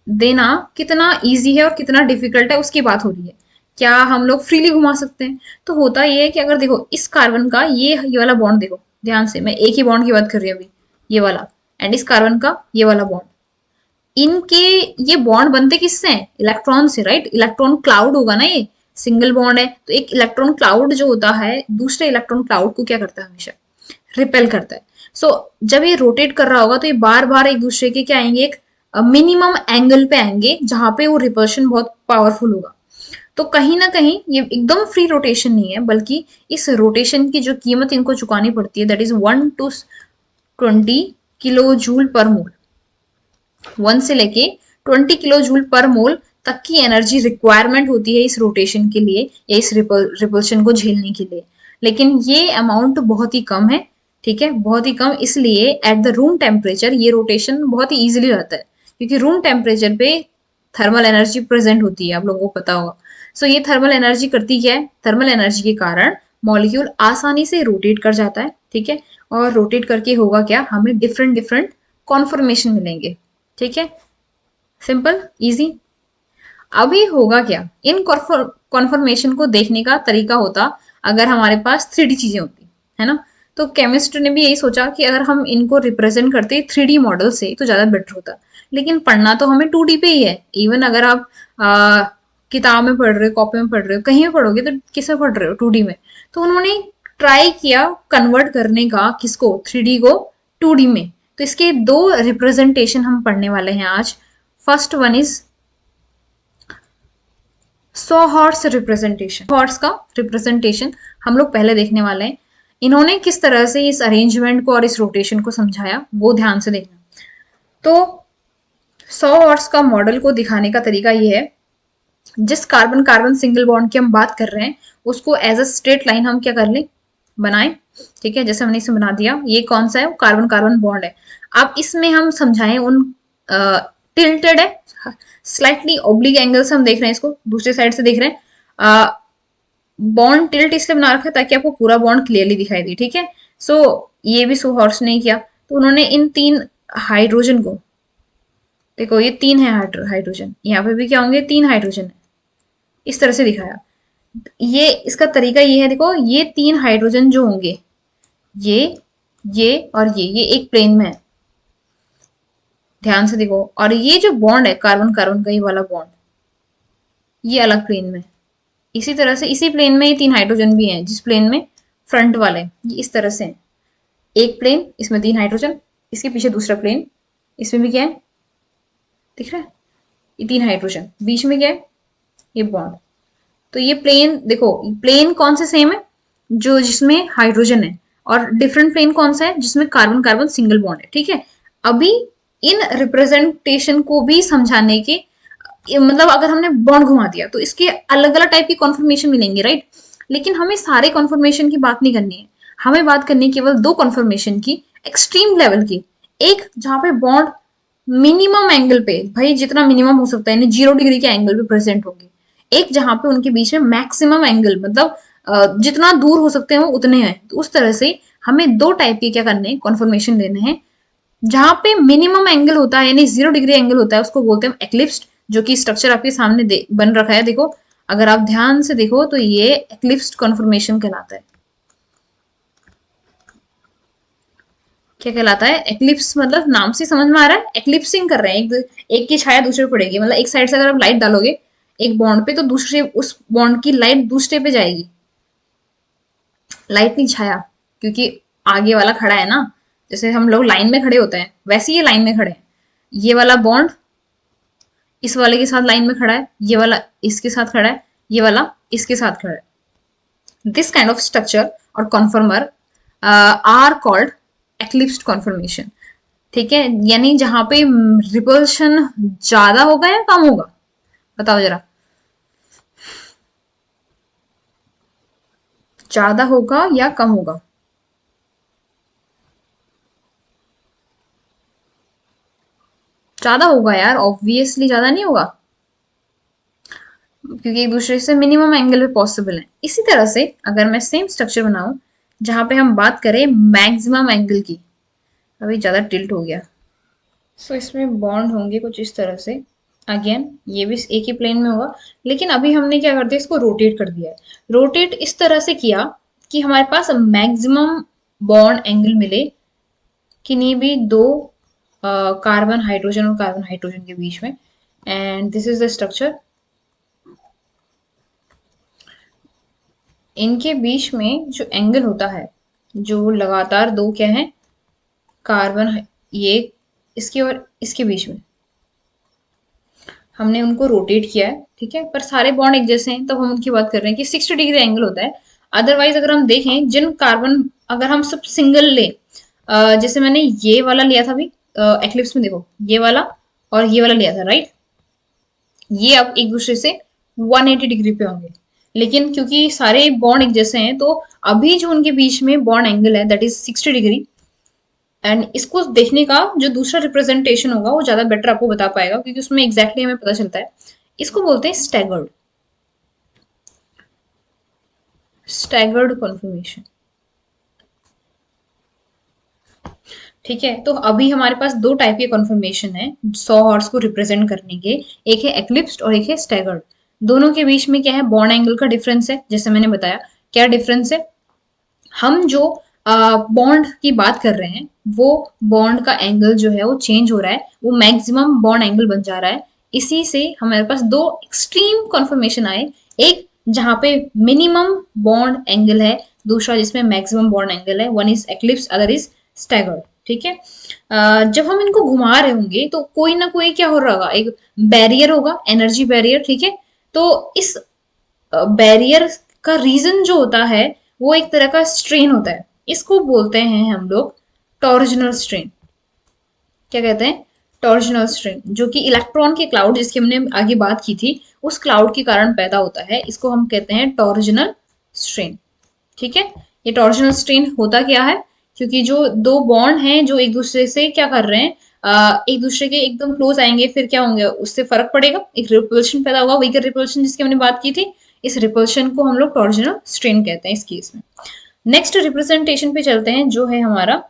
देना कितना इजी है और कितना डिफिकल्ट है उसकी बात हो रही है। क्या हम लोग फ्रीली घुमा सकते हैं? तो होता ये है कि अगर देखो इस कार्बन का ये वाला बॉन्ड देखो ध्यान से, मैं एक ही बॉन्ड की बात कर रही हूँ अभी, ये वाला, एंड इस कार्बन का ये वाला बॉन्ड, इनके ये बॉन्ड बनते किससे हैं? इलेक्ट्रॉन से, राइट? इलेक्ट्रॉन क्लाउड होगा ना, ये सिंगल बॉन्ड है तो एक इलेक्ट्रॉन क्लाउड जो होता है दूसरे इलेक्ट्रॉन क्लाउड को क्या करता है, हमेशा रिपेल करता है। सो जब ये रोटेट कर रहा होगा तो ये बार बार एक दूसरे के क्या आएंगे, एक मिनिमम एंगल पे आएंगे जहां पे वो रिपल्शन बहुत पावरफुल होगा। तो कहीं ना कहीं ये एकदम फ्री रोटेशन नहीं है, बल्कि इस रोटेशन की जो कीमत इनको चुकानी पड़ती है that is 1 to 20 kilo joule पर मोल। 1 से लेके 20 किलो जूल पर मोल तक की एनर्जी रिक्वायरमेंट होती है इस रोटेशन के लिए या इस रिपल्शन को झेलने के लिए। लेकिन ये अमाउंट बहुत ही कम है, ठीक है, बहुत ही कम, इसलिए एट द रूम टेम्परेचर ये रोटेशन बहुत ही इजीली रहता है, क्योंकि रूम टेम्परेचर पे थर्मल एनर्जी प्रेजेंट होती है, आप लोगों को पता होगा। सो ये थर्मल एनर्जी करती क्या है, थर्मल एनर्जी के कारण मॉलिक्यूल आसानी से रोटेट कर जाता है, ठीक है, और रोटेट करके होगा क्या, हमें डिफरेंट डिफरेंट कॉन्फर्मेशन मिलेंगे। ठीक है, सिंपल इजी। अभी होगा क्या, इन कॉन्फर्मेशन को देखने का तरीका होता अगर हमारे पास 3D चीजें होती, है ना। तो केमिस्ट ने भी यही सोचा कि अगर हम इनको रिप्रेजेंट करते 3D मॉडल से तो ज्यादा बेटर होता। लेकिन पढ़ना तो हमें 2D पे ही है। इवन अगर आप किताब में पढ़ रहे हो, कॉपी में पढ़ रहे हो, कहीं भी पढ़ोगे तो किस में पढ़ रहे हो, 2D में। तो उन्होंने ट्राई किया कन्वर्ट करने का, किसको, 3D को 2D में। तो इसके दो रिप्रेजेंटेशन हम पढ़ने वाले हैं आज। First one is saw horse representation. Horse का रिप्रेजेंटेशन हम लोग पहले देखने वाले हैं। इन्होंने किस तरह से इस अरेंजमेंट को और इस रोटेशन को समझाया वो ध्यान से देखना। तो सॉ हॉर्स का मॉडल को दिखाने का तरीका ये है, जिस कार्बन कार्बन सिंगल बॉन्ड की हम बात कर रहे हैं उसको एज अ स्ट्रेट लाइन हम क्या कर लें, बनाएं। ठीक है, जैसे हमने इसे बना दिया, ये कौन सा है, कार्बन कार्बन बॉन्ड है। अब इसमें हम समझाएं उन टिल्टेड है, स्लाइटली ओब्लिक एंगल से हम देख रहे हैं इसको, दूसरे साइड से देख रहे हैं। बॉन्ड टिल्ट इसलिए बना रखा है ताकि आपको पूरा बॉन्ड क्लियरली दिखाई दे। ठीक है, सो ये भी सो हॉर्स ने किया। तो उन्होंने इन 3 हाइड्रोजन को, देखो ये 3 है हाइड्रोजन, यहाँ पे भी क्या होंगे, 3 हाइड्रोजन है, इस तरह से दिखाया। ये इसका तरीका ये है, देखो ये 3 हाइड्रोजन जो होंगे, ये और ये एक प्लेन में है, ध्यान से देखो। और ये जो बॉन्ड है कार्बन कार्बन का, ये वाला बॉन्ड, ये अलग प्लेन में। इसी तरह से इसी प्लेन में ये 3 हाइड्रोजन भी हैं, जिस प्लेन में फ्रंट वाले ये इस तरह से हैं। एक प्लेन, इसमें 3 हाइड्रोजन, इसके पीछे दूसरा प्लेन, इसमें भी क्या है, दिख रहा है, ये 3 हाइड्रोजन, बीच में क्या है, ये बॉन्ड। तो ये प्लेन देखो, प्लेन कौन से सेम है, जो जिसमें हाइड्रोजन है, और डिफरेंट प्लेन कौन सा है, जिसमें कार्बन कार्बन सिंगल बॉन्ड है। ठीक है, अभी इन रिप्रेजेंटेशन को भी समझाने के, मतलब अगर हमने बॉन्ड घुमा दिया तो इसके अलग अलग टाइप की कॉन्फर्मेशन मिलेंगे, राइट। लेकिन हमें सारे कॉन्फर्मेशन की बात नहीं करनी है, हमें बात करनी है केवल 2 कॉन्फर्मेशन की, एक्सट्रीम लेवल की। एक जहां पे बॉन्ड मिनिमम एंगल पे, भाई जितना मिनिमम हो सकता है, यानी 0 डिग्री के एंगल पे प्रेजेंट होंगे। एक जहां पे उनके बीच में मैक्सिमम एंगल, मतलब जितना दूर हो सकते हैं वो उतने हैं। तो उस तरह से हमें 2 टाइप के क्या करने हैं, कॉन्फर्मेशन लेने हैं। जहां पे मिनिमम एंगल होता है यानी 0 डिग्री एंगल होता है, उसको बोलते हैं एक्लिप्स्ड, जो कि स्ट्रक्चर आपके सामने बन रखा है। देखो, अगर आप ध्यान से देखो तो ये एक्लिप्स्ड कॉन्फर्मेशन कहलाता है। क्या कहलाता है, एक्लिप्स, मतलब नाम से समझ में आ रहा है, एक्लिप्सिंग कर रहे हैं, एक की छाया दूसरे पे पड़ेगी। मतलब एक साइड से अगर आप लाइट डालोगे एक बॉन्ड पे, तो दूसरे उस बॉन्ड की लाइट दूसरे पे जाएगी, लाइट नहीं छाया, क्योंकि आगे वाला खड़ा है ना, जैसे हम लोग लाइन में खड़े होते हैं वैसे ये लाइन में खड़े हैं। ये वाला बॉन्ड इस वाले के साथ लाइन में खड़ा है, ये वाला इसके साथ खड़ा है, ये वाला इसके साथ खड़ा है. दिस काइंड ऑफ स्ट्रक्चर और कॉन्फर्मर आर कॉल्ड एक्लिप्स्ड कॉन्फर्मेशन. ठीक है, यानी जहां पे रिपल्शन ज्यादा होगा या कम होगा, बताओ जरा. ज्यादा होगा या कम होगा? ज्यादा होगा यार, ऑब्वियसली ज्यादा नहीं होगा, क्योंकि एक दूसरे से मिनिमम एंगल पे पॉसिबल है. इसी तरह से अगर मैं सेम स्ट्रक्चर बनाऊं जहां पे हम बात करें मैक्सिमम एंगल की, अभी ज्यादा टिल्ट हो गया. सो इसमें बॉन्ड होंगे कुछ इस तरह से. अगेन ये भी एक ही प्लेन में होगा, लेकिन अभी हमने क्या कर दिया, इसको रोटेट कर दिया है. रोटेट इस तरह से किया कि हमारे पास मैक्सिमम बॉन्ड एंगल मिले किन्हीं भी दो कार्बन हाइड्रोजन और कार्बन हाइड्रोजन के बीच में. And this is the structure. इनके बीच में जो एंगल होता है, जो लगातार दो क्या है, कार्बन, ये इसके और इसके बीच में हमने उनको रोटेट किया है. ठीक है, पर सारे बॉन्ड एक जैसे हैं, तब हम उनकी बात कर रहे हैं कि 60 डिग्री एंगल होता है. अदरवाइज अगर हम देखें जिन कार्बन, अगर हम सब सिंगल ले, जैसे मैंने ये वाला लिया था अभी एक्लिप्स में, देखो ये वाला और ये वाला लिया था, राइट. ये अब एक दूसरे से 180 डिग्री पे होंगे, लेकिन क्योंकि सारे बॉन्ड एक जैसे हैं तो अभी जो उनके बीच में बॉन्ड एंगल है दैट इज 60 डिग्री. एंड इसको देखने का जो दूसरा रिप्रेजेंटेशन होगा वो ज्यादा बेटर आपको बता पाएगा, क्योंकि उसमें एग्जैक्टली हमें पता चलता है. इसको बोलते हैं स्टैगर्ड, स्टैगर्ड कॉन्फर्मेशन. ठीक है, तो अभी हमारे पास दो टाइप के कॉन्फर्मेशन है 100 हॉर्स को रिप्रेजेंट करने के. एक है एक्लिप्स्ड और एक है स्टैगर्ड. दोनों के बीच में क्या है, बॉन्ड एंगल का डिफरेंस है. जैसे मैंने बताया क्या डिफरेंस है, हम जो बॉन्ड की बात कर रहे हैं वो बॉन्ड का एंगल जो है वो चेंज हो रहा है, वो मैक्सिमम बॉन्ड एंगल बन जा रहा है. इसी से हमारे पास दो एक्सट्रीम कॉन्फर्मेशन आए, एक जहां पे मिनिमम बॉन्ड एंगल है, दूसरा जिसमें मैक्सिमम बॉन्ड एंगल है. One is eclipse, other is staggered. ठीक है, जब हम इनको घुमा रहे होंगे तो कोई ना कोई क्या हो रहा होगा, एक बैरियर होगा, एनर्जी बैरियर. ठीक है, तो इस बैरियर का रीजन जो होता है वो एक तरह का स्ट्रेन होता है. इसको बोलते हैं हम लोग टॉर्जनल स्ट्रेन. क्या कहते हैं, टॉर्जनल स्ट्रेन, जो कि इलेक्ट्रॉन के क्लाउड, जिसकी हमने आगे बात की थी, उस क्लाउड के कारण पैदा होता है. इसको हम कहते हैं टॉर्जनल स्ट्रेन. ठीक है, ये टॉर्जनल स्ट्रेन होता क्या है, क्योंकि जो दो बॉन्ड हैं जो एक दूसरे से क्या कर रहे हैं, एक दूसरे के एकदम क्लोज आएंगे, फिर क्या होंगे, उससे फर्क पड़ेगा, एक रिपल्शन पैदा होगा, वीकर रिपल्शन जिसकी हमने बात की थी. इस रिपल्शन को हम लोग टॉर्जनल स्ट्रेन कहते हैं इस केस में. नेक्स्ट रिप्रेजेंटेशन पे चलते हैं, जो है हमारा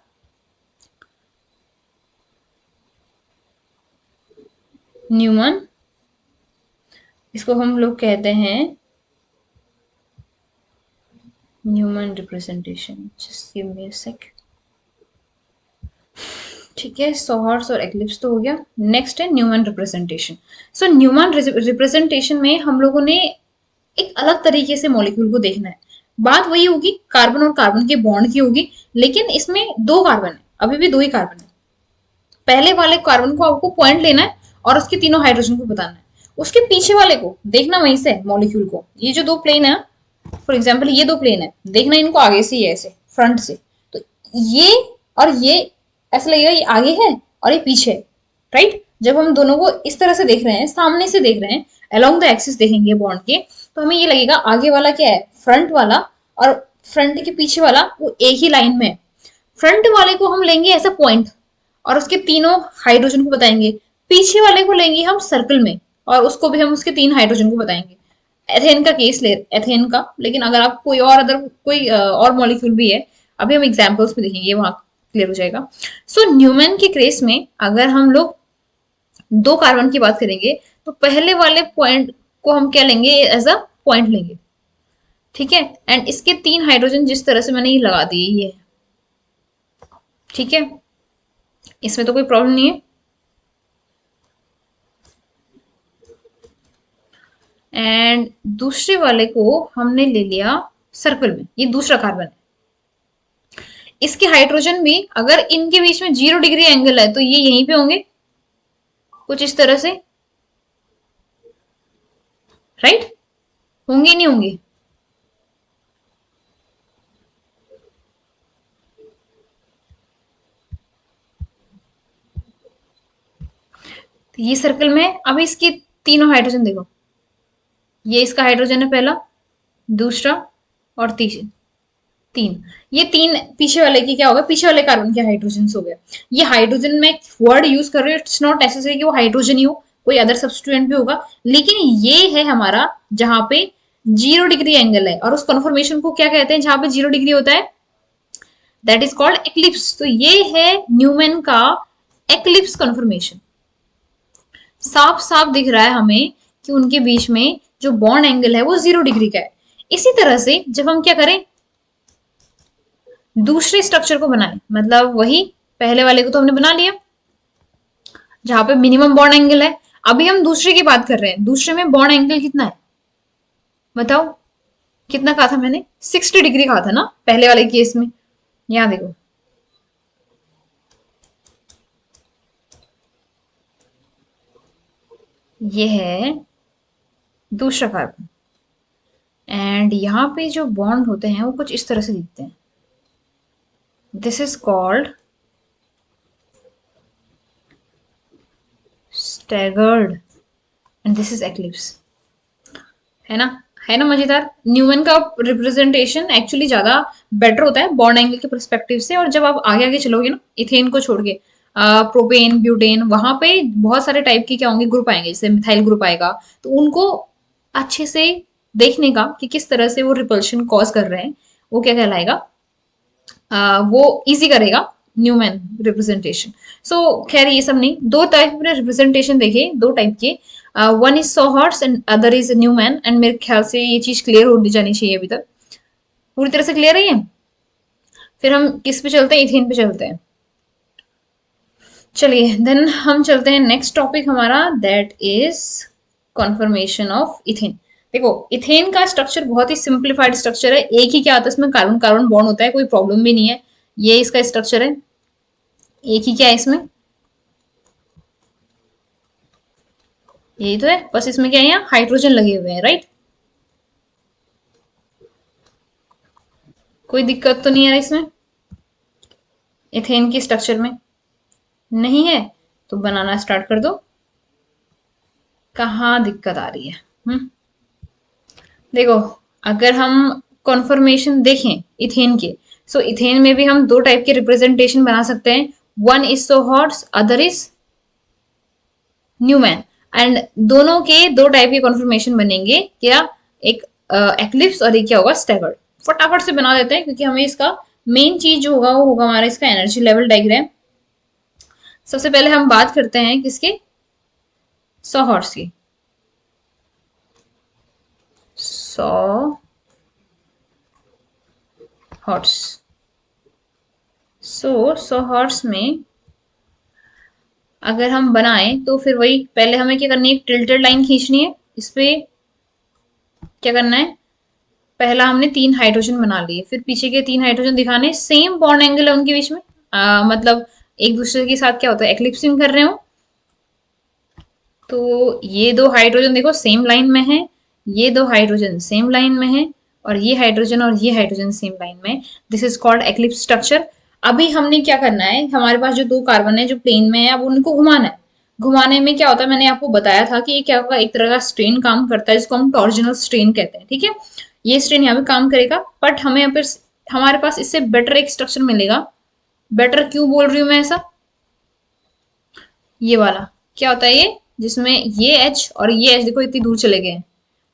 न्यूमन. इसको हम लोग कहते हैं Newman representation. Just give me a sec. ठीक है, 100 हॉर्स और एक्लिप्स तो हो गया. नेक्स्ट है न्यूमन रिप्रेजेंटेशन. सो न्यूमन रिप्रेजेंटेशन में हम लोगों ने एक अलग तरीके से मॉलिक्यूल को देखना है. बात वही होगी, कार्बन और कार्बन के बॉन्ड की होगी, लेकिन इसमें दो कार्बन है, अभी भी दो ही कार्बन है. पहले वाले कार्बन को आपको पॉइंट लेना है और उसके तीनों हाइड्रोजन को बताना है. उसके पीछे वाले को देखना वहीं से मॉलिक्यूल को. ये जो दो प्लेन है, फॉर एग्जाम्पल ये दो प्लेन है, देखना इनको आगे से ही ऐसे फ्रंट से, तो ये और ये ऐसा लगेगा ये आगे है और ये पीछे है, राइट. जब हम दोनों को इस तरह से देख रहे हैं, सामने से देख रहे हैं, अलोंग द एक्सिस देखेंगे बॉन्ड के, तो हमें ये लगेगा आगे वाला क्या है, फ्रंट वाला, और फ्रंट के पीछे वाला वो एक ही लाइन में है. फ्रंट वाले को हम लेंगे ऐसा पॉइंट और उसके तीनों हाइड्रोजन को बताएंगे. पीछे वाले को लेंगे हम सर्कल में और उसको भी हम उसके 3 हाइड्रोजन को बताएंगे. एथेन का केस ले, एथेन का, लेकिन अगर आप कोई और अदर कोई और मॉलिक्यूल भी है, अभी हम एग्जांपल्स में देखेंगे, वहां क्लियर हो जाएगा. सो न्यूमैन के केस में अगर हम लोग दो कार्बन की बात करेंगे तो पहले वाले पॉइंट को हम क्या लेंगे, एज अ पॉइंट लेंगे. ठीक है, एंड इसके 3 हाइड्रोजन जिस तरह से मैंने ये लगा दिए, ये. ठीक है, इसमें तो कोई प्रॉब्लम नहीं है. एंड दूसरे वाले को हमने ले लिया सर्कल में, ये दूसरा कार्बन है. इसके हाइड्रोजन भी अगर इनके बीच में 0 डिग्री एंगल है तो ये यहीं पे होंगे, कुछ इस तरह से, राइट? होंगे नहीं होंगे? ये सर्कल में अब इसकी तीनों हाइड्रोजन देखो, ये इसका हाइड्रोजन है पहला, दूसरा और तीसरा, तीन। ये तीन पीछे वाले की क्या होगा, पीछे वाले कार्बन के हाइड्रोजन हो गया। ये हाइड्रोजन में वर्ड यूज कर रहे हो, इट्स नॉट नेसेसरी कि वो हाइड्रोजन ही हो, कोई अदर सब्सटीट्यूएंट भी होगा, लेकिन ये है हमारा जहां पे 0 डिग्री एंगल है। और उस कन्फर्मेशन को क्या कहते हैं जहां पे 0 डिग्री होता है? That is called eclipse. तो ये है न्यूमैन का एक्लिप्स कन्फर्मेशन। साफ साफ दिख रहा है हमें कि उनके बीच में जो बॉन्ड एंगल है वो 0 डिग्री का है। इसी तरह से जब हम क्या करें, दूसरे स्ट्रक्चर को बनाए, मतलब वही पहले वाले को तो हमने बना लिया जहां पे मिनिमम बॉन्ड एंगल है। अभी हम दूसरे की बात कर रहे हैं, दूसरे में बॉन्ड एंगल कितना है बताओ? कितना कहा था मैंने? 60 डिग्री कहा था ना पहले वाले केस में। यहां देखो, ये है दूसरा कार्बन, एंड यहां पे जो बॉन्ड होते हैं वो कुछ इस तरह से दिखते हैं। This is called staggered and this is eclipse. है ना? है ना मजेदार? न्यूमैन का रिप्रेजेंटेशन एक्चुअली ज्यादा बेटर होता है बॉन्ड एंगल के परस्पेक्टिव से। और जब आप आगे आगे चलोगे ना, इथेन को छोड़ के प्रोपेन, ब्यूटेन, वहां पे बहुत सारे टाइप के क्या होंगे, ग्रुप आएंगे, जैसे मिथाइल ग्रुप आएगा। तो उनको अच्छे से देखने का कि किस तरह से वो रिपल्शन कॉज कर रहे हैं, वो क्या कहलाएगा, वो इजी करेगा न्यूमैन रिप्रेजेंटेशन। सो खैर ये सब नहीं, दो टाइप में रिप्रेजेंटेशन देखे, दो टाइप के, one is sawhorse and other is Newman. And मेरे ख्याल से ये चीज क्लियर हो जानी चाहिए, अभी तक पूरी तरह से क्लियर है ये। फिर हम किस पे चलते हैं, इथेन पे चलते हैं। चलिए देन हम चलते हैं नेक्स्ट टॉपिक हमारा, that is conformation of ethane. देखो इथेन का स्ट्रक्चर बहुत ही सिंप्लीफाइड स्ट्रक्चर है, एक ही क्या आता है इसमें, कार्बन कार्बन बॉन्ड होता है, कोई प्रॉब्लम भी नहीं है। ये इसका स्ट्रक्चर है, एक ही क्या है इसमें, यही तो है, बस इसमें क्या है, यहाँ हाइड्रोजन लगे हुए हैं, राइट? कोई दिक्कत तो नहीं है इसमें इथेन के स्ट्रक्चर में? नहीं है तो बनाना स्टार्ट कर दो, कहाँ दिक्कत आ रही है? देखो अगर हम कॉन्फर्मेशन देखें इथेन के, सो इथेन में भी हम दो टाइप के रिप्रेजेंटेशन बना सकते हैं, one is sawhorse, other is Newman. And दोनों के दो टाइप के कॉन्फर्मेशन बनेंगे, क्या, एक एक्लिप्स और एक क्या होगा, स्टैगर्ड। फटाफट से बना देते हैं क्योंकि हमें इसका मेन चीज जो होगा वो होगा हमारा इसका एनर्जी लेवल डायग्राम। सबसे पहले हम बात करते हैं किसके, सोहॉर्ट्स की। हॉर्स, सो हॉर्स में अगर हम बनाएं तो फिर वही पहले हमें क्या करनी है, टिल्टेड लाइन खींचनी है। इस पे क्या करना है, पहला हमने 3 हाइड्रोजन बना लिए, फिर पीछे के 3 हाइड्रोजन दिखाने, सेम बॉन्ड एंगल है उनके बीच में, मतलब एक दूसरे के साथ क्या होता है, एक्लिप्सिंग कर रहे हो। तो ये दो हाइड्रोजन देखो सेम लाइन में है, ये दो हाइड्रोजन सेम लाइन में है, और ये हाइड्रोजन सेम लाइन में। This is called eclipse structure. अभी हमने क्या करना है, हमारे पास जो 2 कार्बन है जो प्लेन में है, अब उनको घुमाना है। घुमाने में क्या होता है, मैंने आपको बताया था कि ये क्या होगा, एक तरह का स्ट्रेन काम करता है जिसको हम टॉर्जनल स्ट्रेन कहते हैं, ठीक है? ये स्ट्रेन यहाँ पे काम करेगा, बट हमें यहाँ पे हमारे पास इससे बेटर एक स्ट्रक्चर मिलेगा। बेटर क्यों बोल रही हूँ मैं ऐसा, ये वाला क्या होता है, ये जिसमें ये H और ये H देखो इतनी दूर चले गए हैं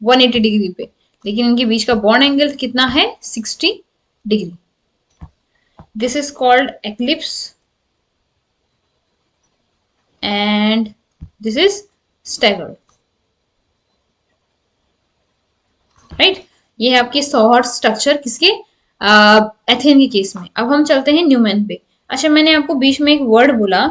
180 डिग्री पे, लेकिन इनके बीच का बॉन्ड एंगल कितना है, 60 degree. This is called eclipse and this is staggered, right? ये है आपकी सोहॉर्ट स्ट्रक्चर किसके, एथेन के केस में। अब हम चलते हैं न्यूमैन पे। अच्छा मैंने आपको बीच में एक वर्ड बोला,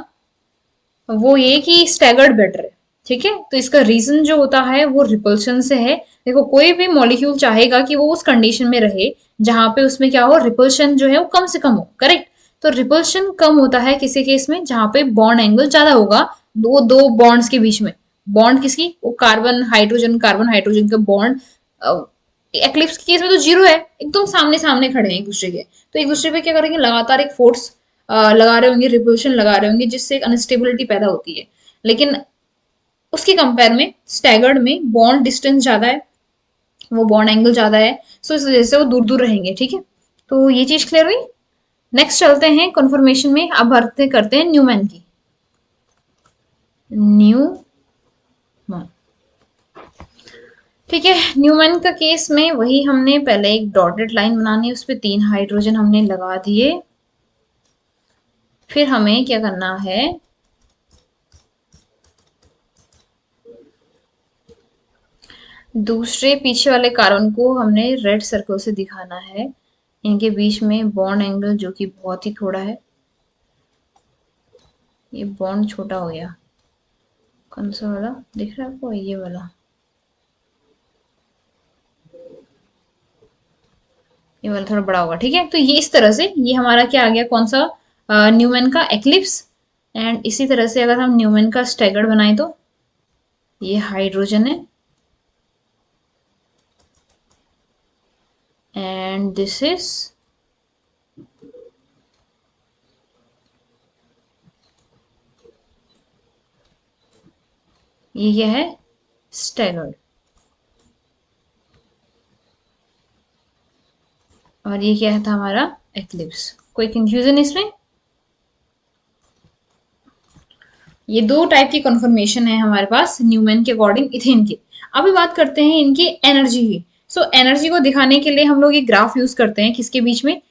वो ये कि स्टैगर्ड बेटर है, ठीक है? तो इसका रीजन जो होता है वो रिपल्शन से है। देखो कोई भी मॉलिक्यूल चाहेगा कि वो उस कंडीशन में रहे जहां पे उसमें क्या हो, रिपल्शन जो है वो कम से कम हो, करेक्ट? तो रिपल्शन कम होता है किसी केस में, जहां पे बॉन्ड एंगल ज्यादा होगा, वो दो बॉन्ड्स के बीच में, बॉन्ड किसकी, वो कार्बन हाइड्रोजन का बॉन्ड। एक्लिप्स के केस में तो जीरो है, एकदम सामने सामने खड़े हैं एक दूसरे के, तो एक दूसरे पे क्या करेंगे, लगातार एक फोर्स लगा रहे होंगे, रिपल्शन लगा रहे होंगे, जिससे एक अनस्टेबिलिटी पैदा होती है। लेकिन उसके कंपेयर में स्टैगर्ड में बॉन्ड डिस्टेंस ज्यादा है, वो बॉन्ड एंगल ज्यादा है, सो इस वजह से वो दूर दूर रहेंगे। ठीक है, तो ये चीज क्लियर हुई। नेक्स्ट चलते हैं कन्फर्मेशन में, अब भरते करते हैं न्यूमैन की। न्यूमैन, ठीक है, न्यूमैन का केस में वही हमने पहले एक डॉटेड लाइन बनानी है, उस पर 3 हाइड्रोजन हमने लगा दिए। फिर हमें क्या करना है, दूसरे पीछे वाले कार्बन को हमने रेड सर्कल से दिखाना है, इनके बीच में बॉन्ड एंगल जो कि बहुत ही थोड़ा है, ये बॉन्ड छोटा हो गया। कौन सा वाला दिख रहा है आपको, ये वाला, ये वाला थोड़ा बड़ा होगा। ठीक है, तो ये इस तरह से ये हमारा क्या आ गया, कौन सा, न्यूमैन का एक्लिप्स। एंड इसी तरह से अगर हम न्यूमैन का स्टैगर्ड बनाए तो ये हाइड्रोजन है, एंड दिस इज ये क्या है, स्टैगर्ड। और ये क्या था हमारा एक्लिप्स। कोई कंफ्यूजन इसमें? ये दो टाइप की कन्फर्मेशन है हमारे पास न्यूमैन के अकॉर्डिंग इथेन के। अभी बात करते हैं इनकी एनर्जी की। सो एनर्जी को दिखाने के लिए हम लोग एक ग्राफ यूज करते हैं, किसके बीच में,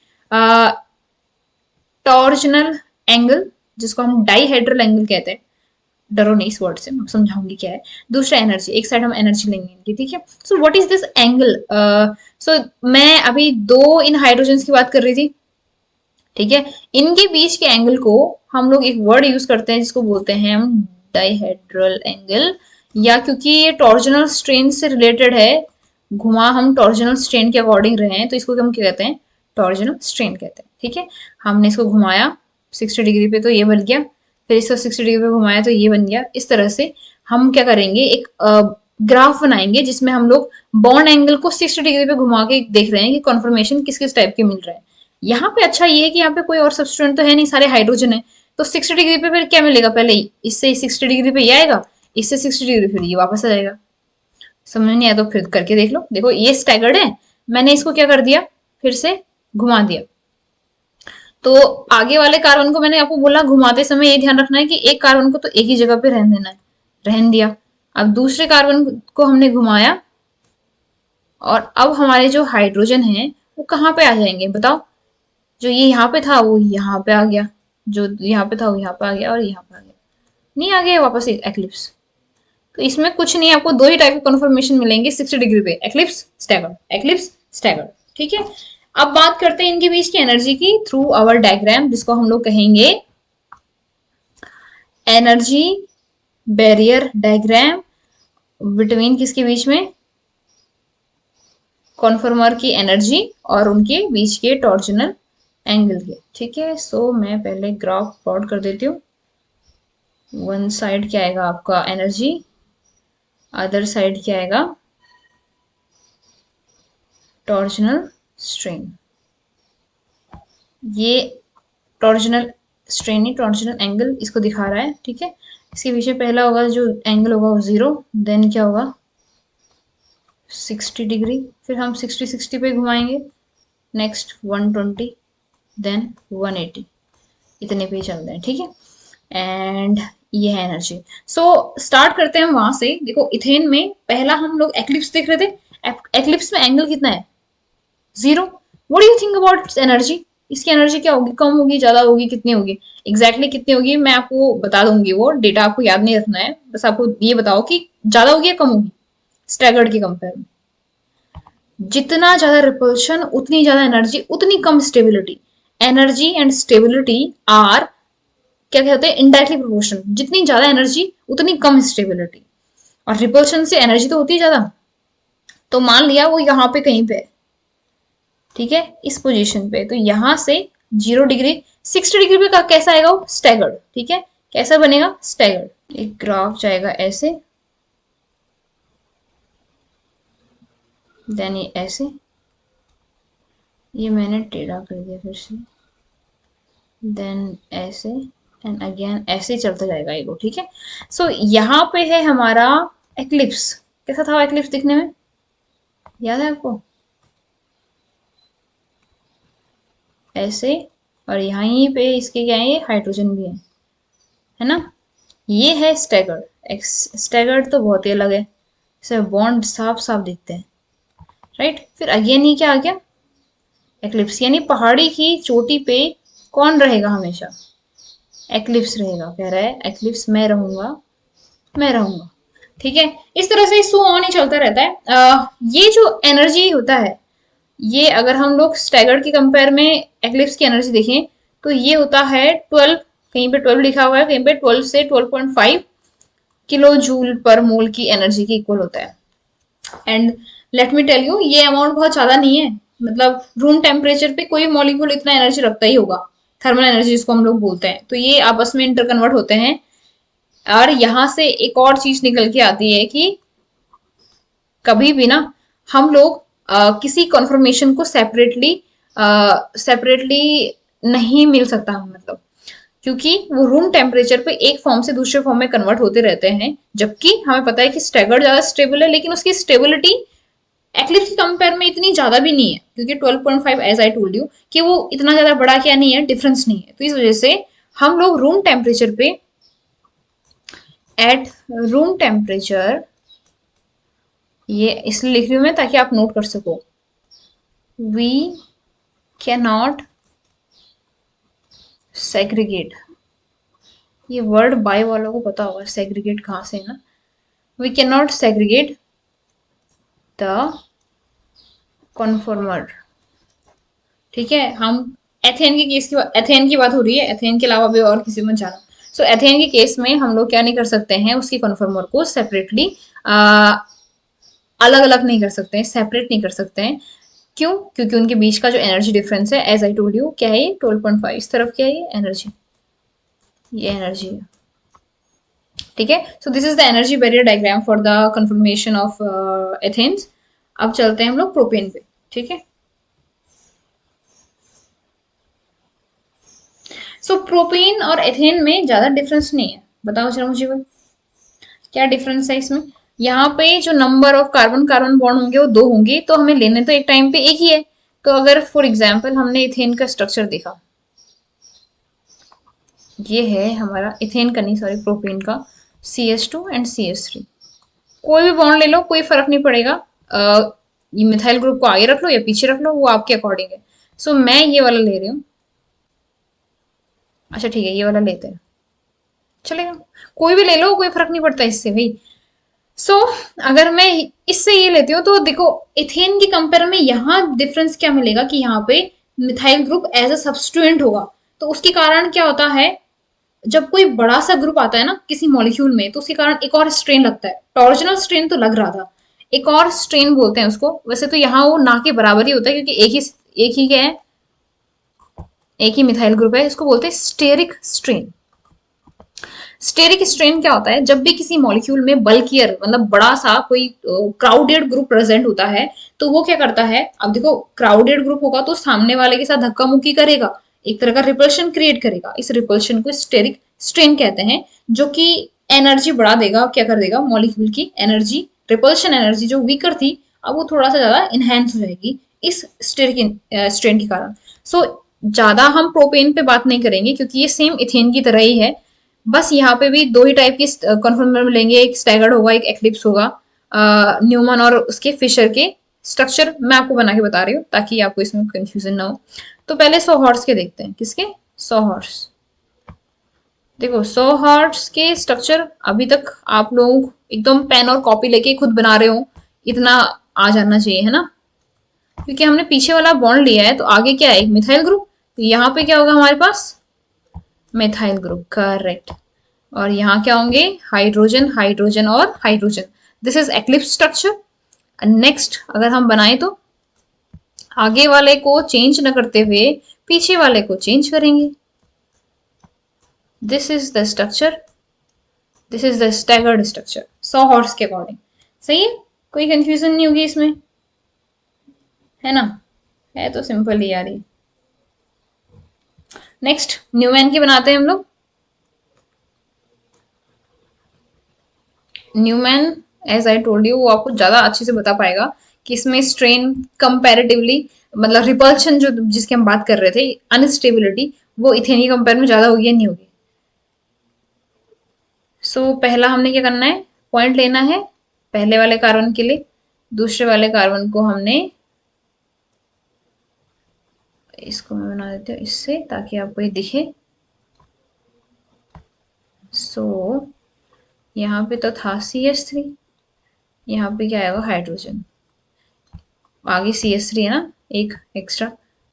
टॉर्जनल एंगल, जिसको हम डाईहेड्रल एंगल कहते हैं। डरो नहीं इस वर्ड से, मैं समझाऊंगी क्या है। दूसरा एनर्जी, एक साइड हम एनर्जी लेंगे इनकी। ठीक है, so what is this angle. So मैं अभी दो इन हाइड्रोजन की बात कर रही थी, ठीक है, इनके बीच के एंगल को हम लोग एक वर्ड यूज करते हैं जिसको बोलते हैं हम डाईहेड्रल एंगल, या क्योंकि ये टॉर्जनल स्ट्रेन से रिलेटेड है, घुमा हम टॉर्जनल स्ट्रेन के अकॉर्डिंग रहे हैं, तो इसको हम क्या कहते हैं, टॉर्जनल स्ट्रेन कहते हैं। ठीक है, हमने इसको घुमाया 60 डिग्री पे तो ये बन गया, फिर इसको 60 डिग्री पे घुमाया तो ये बन गया। इस तरह से हम क्या करेंगे, एक ग्राफ बनाएंगे जिसमें हम लोग बॉन्ड एंगल को 60 डिग्री पे घुमा के देख रहे हैं कि कॉन्फर्मेशन किस किस टाइप के मिल रहे हैं। यहाँ पे अच्छा ये है कि यहाँ पे कोई और सब्सटेंट तो है नहीं, सारे हाइड्रोजन है, तो 60 डिग्री पे फिर क्या मिलेगा, पहले इससे 60 डिग्री पे ये आएगा, इससे 60 डिग्री फिर ये वापस आ जाएगा। समझ नहीं आया तो फिर करके देख लो। देखो ये स्टैगर्ड है, मैंने इसको क्या कर दिया, फिर से घुमा दिया, तो आगे वाले कार्बन को मैंने आपको बोला घुमाते समय ये ध्यान रखना है कि एक कार्बन को तो एक ही जगह पे रहने देना है, रहन दिया। अब दूसरे कार्बन को हमने घुमाया, और अब हमारे जो हाइड्रोजन है वो कहाँ पे आ जाएंगे बताओ, जो ये यहाँ पे था वो यहाँ पे आ गया, जो यहाँ पे था वो यहाँ पे आ गया, और यहाँ पे आ गया, नहीं आ गया वापस एक्लिप्स। तो इसमें कुछ नहीं, आपको दो ही टाइप के कन्फर्मेशन मिलेंगे 60 डिग्री पे, एक्लिप्स स्टैगर्ड, एक्लिप्स स्टैगर्ड। ठीक है, अब बात करते हैं इनके बीच की एनर्जी की थ्रू आवर डायग्राम, जिसको हम लोग कहेंगे एनर्जी बैरियर डायग्राम, बिटवीन किसके बीच में, कॉन्फर्मर की एनर्जी और उनके बीच के टॉर्जनल एंगल के। ठीक है, सो मैं पहले ग्राफ प्लॉट कर देती हूँ। वन साइड क्या आएगा आपका एनर्जी, अदर साइड क्या आएगा टॉर्जनल स्ट्रेन। ये टॉर्जनल स्ट्रेन नहीं, टॉर्जनल एंगल इसको दिखा रहा है। ठीक है, इसके पीछे पहला होगा जो एंगल होगा वो 0, देन क्या होगा 60 डिग्री, फिर हम 60 पे घुमाएंगे, नेक्स्ट 120, देन 180, इतने पे चलते हैं। ठीक है, एंड ये है एनर्जी। सो स्टार्ट करते हैं वहां से। देखो इथेन में पहला हम लोग एक्लिप्स देख रहे थे, एक्लिप्स में एंगल कितना है 0। What do you think about energy, इसकी एनर्जी क्या होगी, कम होगी, ज्यादा होगी, कितनी होगी, एग्जैक्टली कितनी होगी मैं आपको बता दूंगी, वो डेटा आपको याद नहीं रखना है, बस आपको ये बताओ कि ज्यादा होगी या कम होगी स्टैगर्ड के कंपेयर में। जितना ज्यादा रिपल्शन उतनी ज्यादा एनर्जी, उतनी कम stability. Energy and stability are क्या कहते हैं इनडायरेक्टली प्रोपोर्शनल, जितनी ज्यादा एनर्जी उतनी कम स्टेबिलिटी, और रिपल्शन से एनर्जी तो होती है ज्यादा। तो मान लिया वो यहाँ पे कहीं पे है, ठीक है, इस पोजीशन पे, तो यहां से 0 डिग्री 60 डिग्री पे कैसा आएगा वो स्टैगर्ड। ठीक है, कैसा बनेगा, स्टैगर्ड। एक ग्राफ जाएगा ऐसे, देन ये ऐसे, ये मैंने टेढ़ा कर दिया फिर से, देन ऐसे, एंड अगेन ऐसे ही चलता जाएगा ये वो, ठीक है। सो यहाँ पे है हमारा एक्लिप्स। कैसा था एक्लिप्स दिखने में, याद है आपको, ऐसे, और यहीं पे इसके क्या है, ये हाइड्रोजन भी है ना। ये है स्टैगर्ड। स्टैगर्ड तो बहुत ही अलग है, इसे बॉन्ड साफ साफ दिखते हैं, राइट। फिर अगेन ये क्या आ गया, एक्लिप्स, यानी पहाड़ी की चोटी पे कौन रहेगा हमेशा, एक्लिप्स रहेगा। कह रहा है एक्लिप्स में रहूंगा, मैं रहूंगा, ठीक है। इस तरह से सो ऑन ही चलता रहता है। ये जो एनर्जी होता है, ये अगर हम लोग स्टैगर्ड के कंपेयर में एक्लिप्स की एनर्जी देखें तो ये होता है 12, कहीं पे 12 लिखा हुआ है, कहीं पे 12 से 12.5 किलो जूल पर मोल की एनर्जी के इक्वल होता है। And let me tell you, ये अमाउंट बहुत ज्यादा नहीं है। मतलब रूम टेम्परेचर पे कोई मॉलिक्यूल इतना एनर्जी रखता ही होगा, थर्मल एनर्जी जिसको हम लोग बोलते हैं। तो ये आपस में इंटर कन्वर्ट होते हैं। और यहां से एक और चीज निकल के आती है कि कभी भी ना हम लोग किसी कॉन्फर्मेशन को सेपरेटली नहीं मिल सकता हम, मतलब क्योंकि वो रूम टेम्परेचर पे एक फॉर्म से दूसरे फॉर्म में कन्वर्ट होते रहते हैं। जबकि हमें पता है कि स्टैगर्ड ज्यादा स्टेबल है, लेकिन उसकी स्टेबिलिटी एक्लिप्स के कंपेयर में इतनी ज्यादा भी नहीं है, क्योंकि 12.5 एज आई टोल्ड यू कि वो इतना ज्यादा बड़ा क्या नहीं है, डिफरेंस नहीं है। तो इस वजह से हम लोग रूम टेम्परेचर पे, एट रूम टेम्परेचर, ये इसलिए लिख रही हूं मैं ताकि आप नोट कर सको, वी कैन नॉट सेग्रीगेट। ये वर्ड बाय वालों को पता होगा सेग्रीगेट कहां से है ना। We can not segregate the conformer, ठीक है। हम एथेन के केस की एथेन की बात हो रही है, एथेन के अलावा भी और किसी में जाना। सो एथेन के केस में हम लोग क्या नहीं कर सकते हैं, उसकी कन्फर्मर को सेपरेटली अलग अलग नहीं कर सकते हैं, सेपरेट नहीं कर सकते हैं। क्यों, क्योंकि उनके बीच का जो एनर्जी डिफरेंस है, एज आई टोल्ड यू, क्या है ये 12.5, इस तरफ क्या है ये एनर्जी, ये एनर्जी है, ठीक है। So this is the energy barrier diagram for the confirmation of Athens. अब चलते हैं हम लोग प्रोपेन पे, ठीक है। सो प्रोपेन और एथेन में ज्यादा डिफरेंस नहीं है, बताओ जरा मुझे कोई, क्या डिफरेंस है इसमें। यहाँ पे जो number of carbon carbon bond होंगे वो दो होंगे, तो हमें लेने तो एक टाइम पे एक ही है। तो अगर फॉर एग्जाम्पल हमने इथेन का स्ट्रक्चर देखा, ये है हमारा इथेन का, नहीं सॉरी, प्रोपेन का CH2 एंड CH3। कोई भी बॉन्ड ले लो, कोई फर्क नहीं पड़ेगा। ये मिथाइल ग्रुप को आगे रख लो या पीछे रख लो, वो आपके अकॉर्डिंग है। सो मैं ये वाला ले रही हूँ, अच्छा ठीक है, ये वाला लेते हैं, चलेगा। कोई भी ले लो, कोई फर्क नहीं पड़ता इससे भाई। सो अगर मैं इससे ये लेती हूँ तो देखो, इथेन की कंपेयर में यहाँ डिफरेंस क्या मिलेगा कि यहाँ पे methyl group as a substituent होगा। तो उसके कारण क्या होता है, जब कोई बड़ा सा ग्रुप आता है ना किसी मॉलिक्यूल में, तो उसके कारण एक और स्ट्रेन लगता है। टॉर्जनल स्ट्रेन तो लग रहा था, एक और स्ट्रेन बोलते हैं उसको। वैसे तो यहाँ वो ना के बराबर ही होता है, क्योंकि एक ही क्या है, एक ही मिथाइल ग्रुप है। इसको बोलते हैं स्टेरिक स्ट्रेन। स्टेरिक स्ट्रेन क्या होता है, जब भी किसी मॉलिक्यूल में बल्कियर, मतलब बड़ा सा कोई क्राउडेड ग्रुप प्रेजेंट होता है, तो वो क्या करता है, अब देखो क्राउडेड ग्रुप होगा तो सामने वाले के साथ धक्का मुक्की करेगा, एक तरह का रिपल्शन क्रिएट करेगा। इस रिपल्शन को स्टेरिक स्ट्रेन कहते हैं, जो कि एनर्जी बढ़ा देगा, क्या कर देगा, मॉलिक्यूल की एनर्जी, रिपल्शन एनर्जी जो वीकर थी, अब वो थोड़ा सा ज्यादा इनहेंस हो जाएगी इस स्टेरिक स्ट्रेन के कारण। सो ज्यादा हम प्रोपेन पे बात नहीं करेंगे, क्योंकि ये सेम इथेन की तरह ही है। बस यहाँ पे भी दो ही टाइप की कन्फर्मर मिलेंगे, एक स्टैगर्ड होगा, एक एक्लिप्स होगा। न्यूमन और उसके फिशर के स्ट्रक्चर मैं आपको बना के बता रही हूँ ताकि आपको इसमें कंफ्यूजन ना हो। तो पहले सॉहॉर्स के देखते हैं, किसके, सॉहॉर्स। देखो सॉहॉर्स के स्ट्रक्चर अभी तक आप लोग एकदम पेन और कॉपी लेके खुद बना रहे हो, इतना आ जाना चाहिए, है ना। क्योंकि हमने पीछे वाला बॉन्ड लिया है, तो आगे क्या है, मिथाइल ग्रुप। तो यहाँ पे क्या होगा हमारे पास, मिथाइल ग्रुप, करेक्ट। और यहाँ क्या होंगे, हाइड्रोजन, हाइड्रोजन और hydrogen. This is eclipse structure. Next अगर हम बनाए तो आगे वाले को चेंज न करते हुए पीछे वाले को चेंज करेंगे। This is the structure, this is the staggered structure saw horse के अकॉर्डिंग। सही है, कोई कंफ्यूजन नहीं होगी इसमें, है ना? है तो सिंपल ही यार ये। नेक्स्ट न्यूमैन की बनाते हैं हम लोग। Newman as I told you वो आपको ज्यादा अच्छे से बता पाएगा कि इसमें स्ट्रेन कंपैरेटिवली, मतलब रिपल्शन जो जिसकी हम बात कर रहे थे, अनस्टेबिलिटी, वो इथेन के कंपेयर में ज्यादा होगी या नहीं होगी। पहला हमने क्या करना है, पॉइंट लेना है पहले वाले कार्बन के लिए, दूसरे वाले कार्बन को हमने, इसको मैं बना देती हूँ इससे ताकि आपको ये दिखे। यहाँ पे तो था CH3, यहाँ पे क्या आएगा, हाइड्रोजन। आगे CH3 है ना, एक एक्स्ट्रा,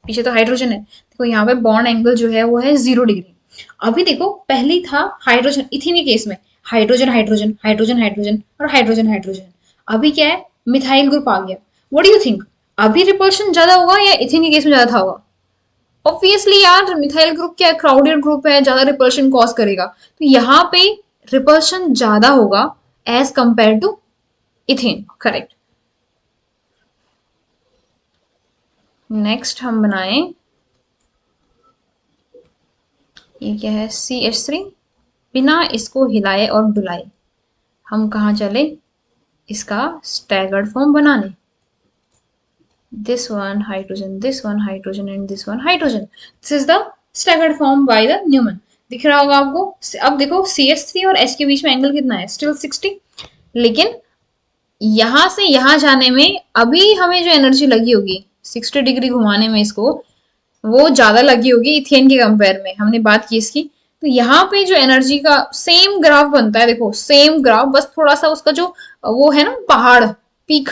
पीछे तो हाइड्रोजन है। देखो यहाँ पे बॉन्ड एंगल जो है वो है 0 डिग्री। अभी देखो पहले ही था हाइड्रोजन, इथिन के केस में हाइड्रोजन हाइड्रोजन हाइड्रोजन हाइड्रोजन और हाइड्रोजन हाइड्रोजन। अभी क्या है, मिथाइल ग्रुप आ गया। व्हाट डू यू थिंक, अभी रिपल्शन ज्यादा होगा या इथिन के केस में ज्यादा था होगा? ऑब्वियसली यार, मिथाइल ग्रुप क्या क्राउडेड ग्रुप है, ज्यादा रिपल्शन कॉज करेगा, तो यहाँ पे रिपल्शन ज्यादा होगा as compare to ethane. Correct. Next हम बनाएं, ये क्या है, CH3। बिना इसको हिलाए और डुलाए हम कहाँ चले, इसका स्टैगर्ड फॉर्म बनाने। this one hydrogen and this one hydrogen, this is the staggered form by the Newman। दिख रहा होगा आपको। अब देखो CH3 और H के बीच में एंगल कितना है, स्टिल 60। लेकिन यहां से यहां जाने में अभी हमें जो एनर्जी लगी होगी 60 डिग्री घुमाने में इसको, वो ज्यादा लगी होगी इथेन के कंपेयर में, हमने बात की इसकी। तो यहाँ पे जो एनर्जी का सेम ग्राफ बनता है, देखो सेम ग्राफ, बस थोड़ा सा उसका जो वो है ना पहाड़, पीक,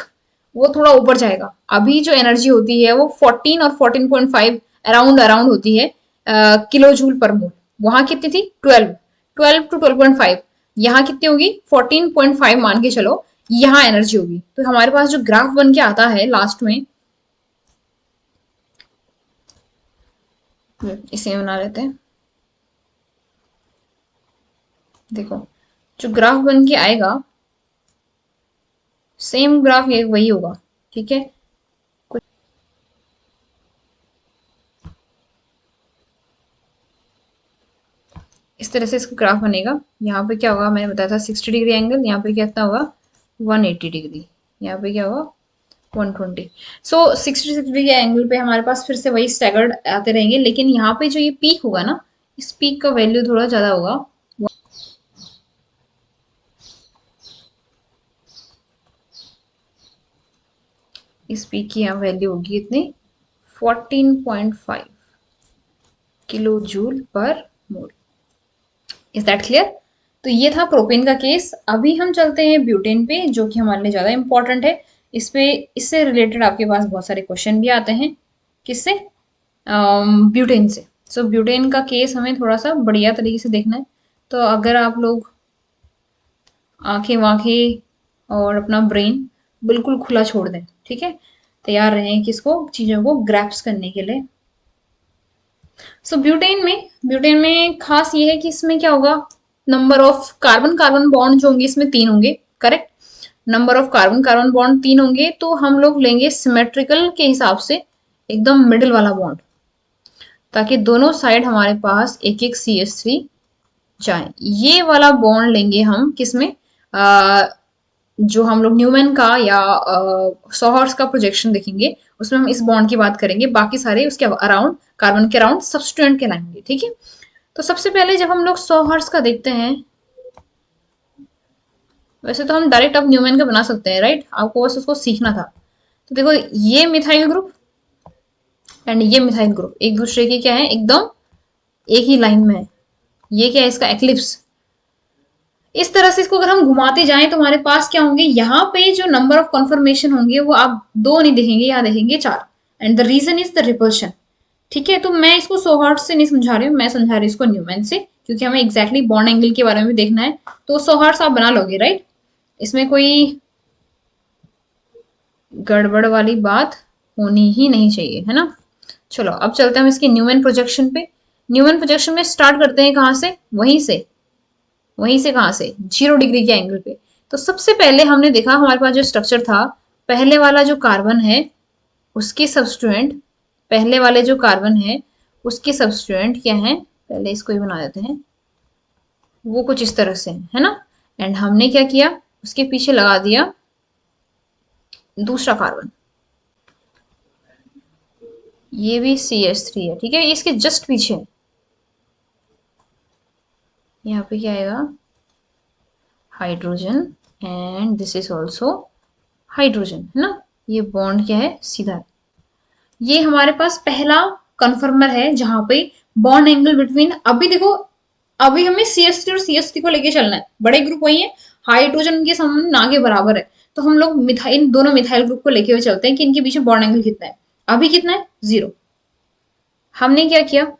वो थोड़ा ऊपर जाएगा। अभी जो एनर्जी होती है वो 14 और 14.5 अराउंड अराउंड होती है किलो जूल पर मोल। वहां कितनी थी, 12 टू 12.5। यहाँ कितनी होगी, 14.5 मान के चलो यहाँ एनर्जी होगी। तो हमारे पास जो ग्राफ बन के आता है लास्ट में, इसे बना लेते हैं। देखो जो ग्राफ बन के आएगा, सेम ग्राफ ये वही होगा, ठीक है। कुछ इस तरह से इसका ग्राफ बनेगा। यहाँ पे क्या होगा, मैंने बताया था 60 डिग्री एंगल, यहाँ पे कितना होगा 180 डिग्री, यहाँ पे क्या होगा 120। 60 डिग्री के एंगल पे हमारे पास फिर से वही स्टैगर्ड आते रहेंगे, लेकिन यहाँ पे जो ये पीक होगा ना, इस पीक का वैल्यू थोड़ा ज्यादा होगा। इस पीक की यहाँ वैल्यू होगी इतनी 14.5 किलो जूल पर मोल। Is that clear? तो ये था प्रोपेन का केस। अभी हम चलते हैं ब्यूटेन पे, जो कि हमारे लिए ज्यादा इंपॉर्टेंट है। इस पे, इससे रिलेटेड आपके पास बहुत सारे क्वेश्चन भी आते हैं। किससे, ब्यूटेन से। ब्यूटेन का केस हमें थोड़ा सा बढ़िया तरीके से देखना है। तो अगर आप लोग आंखें वाखें और अपना ब्रेन बिल्कुल खुला छोड़ दें, ठीक है, तैयार रहें किसको, चीजों को ग्रैप्स करने के लिए। ब्यूटेन में खास ये है कि इसमें क्या होगा, number of carbon carbon bond जो होंगे इसमें 3 होंगे। Correct, number of carbon carbon bond 3 होंगे। तो हम लोग लेंगे सिमेट्रिकल के हिसाब से एकदम मिडिल वाला बॉन्ड, ताकि दोनों साइड हमारे पास एक एक CH3 जाए। ये वाला बॉन्ड लेंगे हम किसमें, जो हम लोग न्यूमैन का या सॉहर्स का प्रोजेक्शन देखेंगे, उसमें हम इस बॉन्ड की बात करेंगे। बाकी सारे उसके अराउंड, कार्बन के अराउंड सब्स्टिट्यूएंट कहलाएंगे, ठीक है। तो सबसे पहले जब हम लोग सॉहर्स का देखते हैं, वैसे तो हम डायरेक्ट अब न्यूमैन का बना सकते हैं, राइट, आपको बस उसको सीखना था। तो देखो ये मिथाइल ग्रुप एंड ये मिथाइल ग्रुप एक दूसरे के क्या है, एकदम एक ही लाइन में है। ये क्या है, इसका एक्लिप्स। इस तरह से इसको अगर हम घुमाते जाएं तो हमारे पास क्या होंगे, यहाँ पे जो नंबर ऑफ कन्फर्मेशन होंगे वो आप 2 नहीं देखेंगे, यहाँ देखेंगे 4। And the reason is the repulsion, ठीक है। तो मैं इसको सोहार्ट से नहीं समझा रही हूँ, मैं समझा रही हूँ इसको न्यूमैन से, क्योंकि हमें एग्जैक्टली बॉन्ड एंगल के बारे में भी देखना है। तो सोहार्ट्स आप बना लोगे, राइट, इसमें कोई गड़बड़ वाली बात होनी ही नहीं चाहिए, है ना। चलो अब चलते हैं हम इसके न्यूमैन प्रोजेक्शन पे। न्यूमैन प्रोजेक्शन में स्टार्ट करते हैं कहाँ से, वहीं से कहाँ से, 0 डिग्री के एंगल पे। तो सबसे पहले हमने देखा हमारे पास जो स्ट्रक्चर था, पहले वाला जो कार्बन है उसके सब्स्टिट्यूएंट, पहले वाले जो कार्बन है उसके सब्स्टिट्यूएंट क्या है, पहले इसको ही बना देते हैं, वो कुछ इस तरह से है ना। एंड हमने क्या किया, उसके पीछे लगा दिया दूसरा कार्बन, ये भी CH3 है, ठीक है, इसके जस्ट पीछे यहाँ पे क्या आएगा, hydrogen, and this is also hydrogen, है ना। ये बॉन्ड क्या है, सीधा है। ये हमारे पास पहला कन्फर्मर है जहां पे बॉन्ड एंगल बिटवीन, अभी देखो अभी हमें CH3 और CH3 को लेके चलना है, बड़े ग्रुप वही है, हाइड्रोजन के सामने ना के बराबर है, तो हम लोग मिथाइल, दोनों मिथाइल ग्रुप को लेके हुए चलते हैं कि इनके बीच में बॉन्ड एंगल कितना है, अभी कितना है, 0। हमने क्या किया,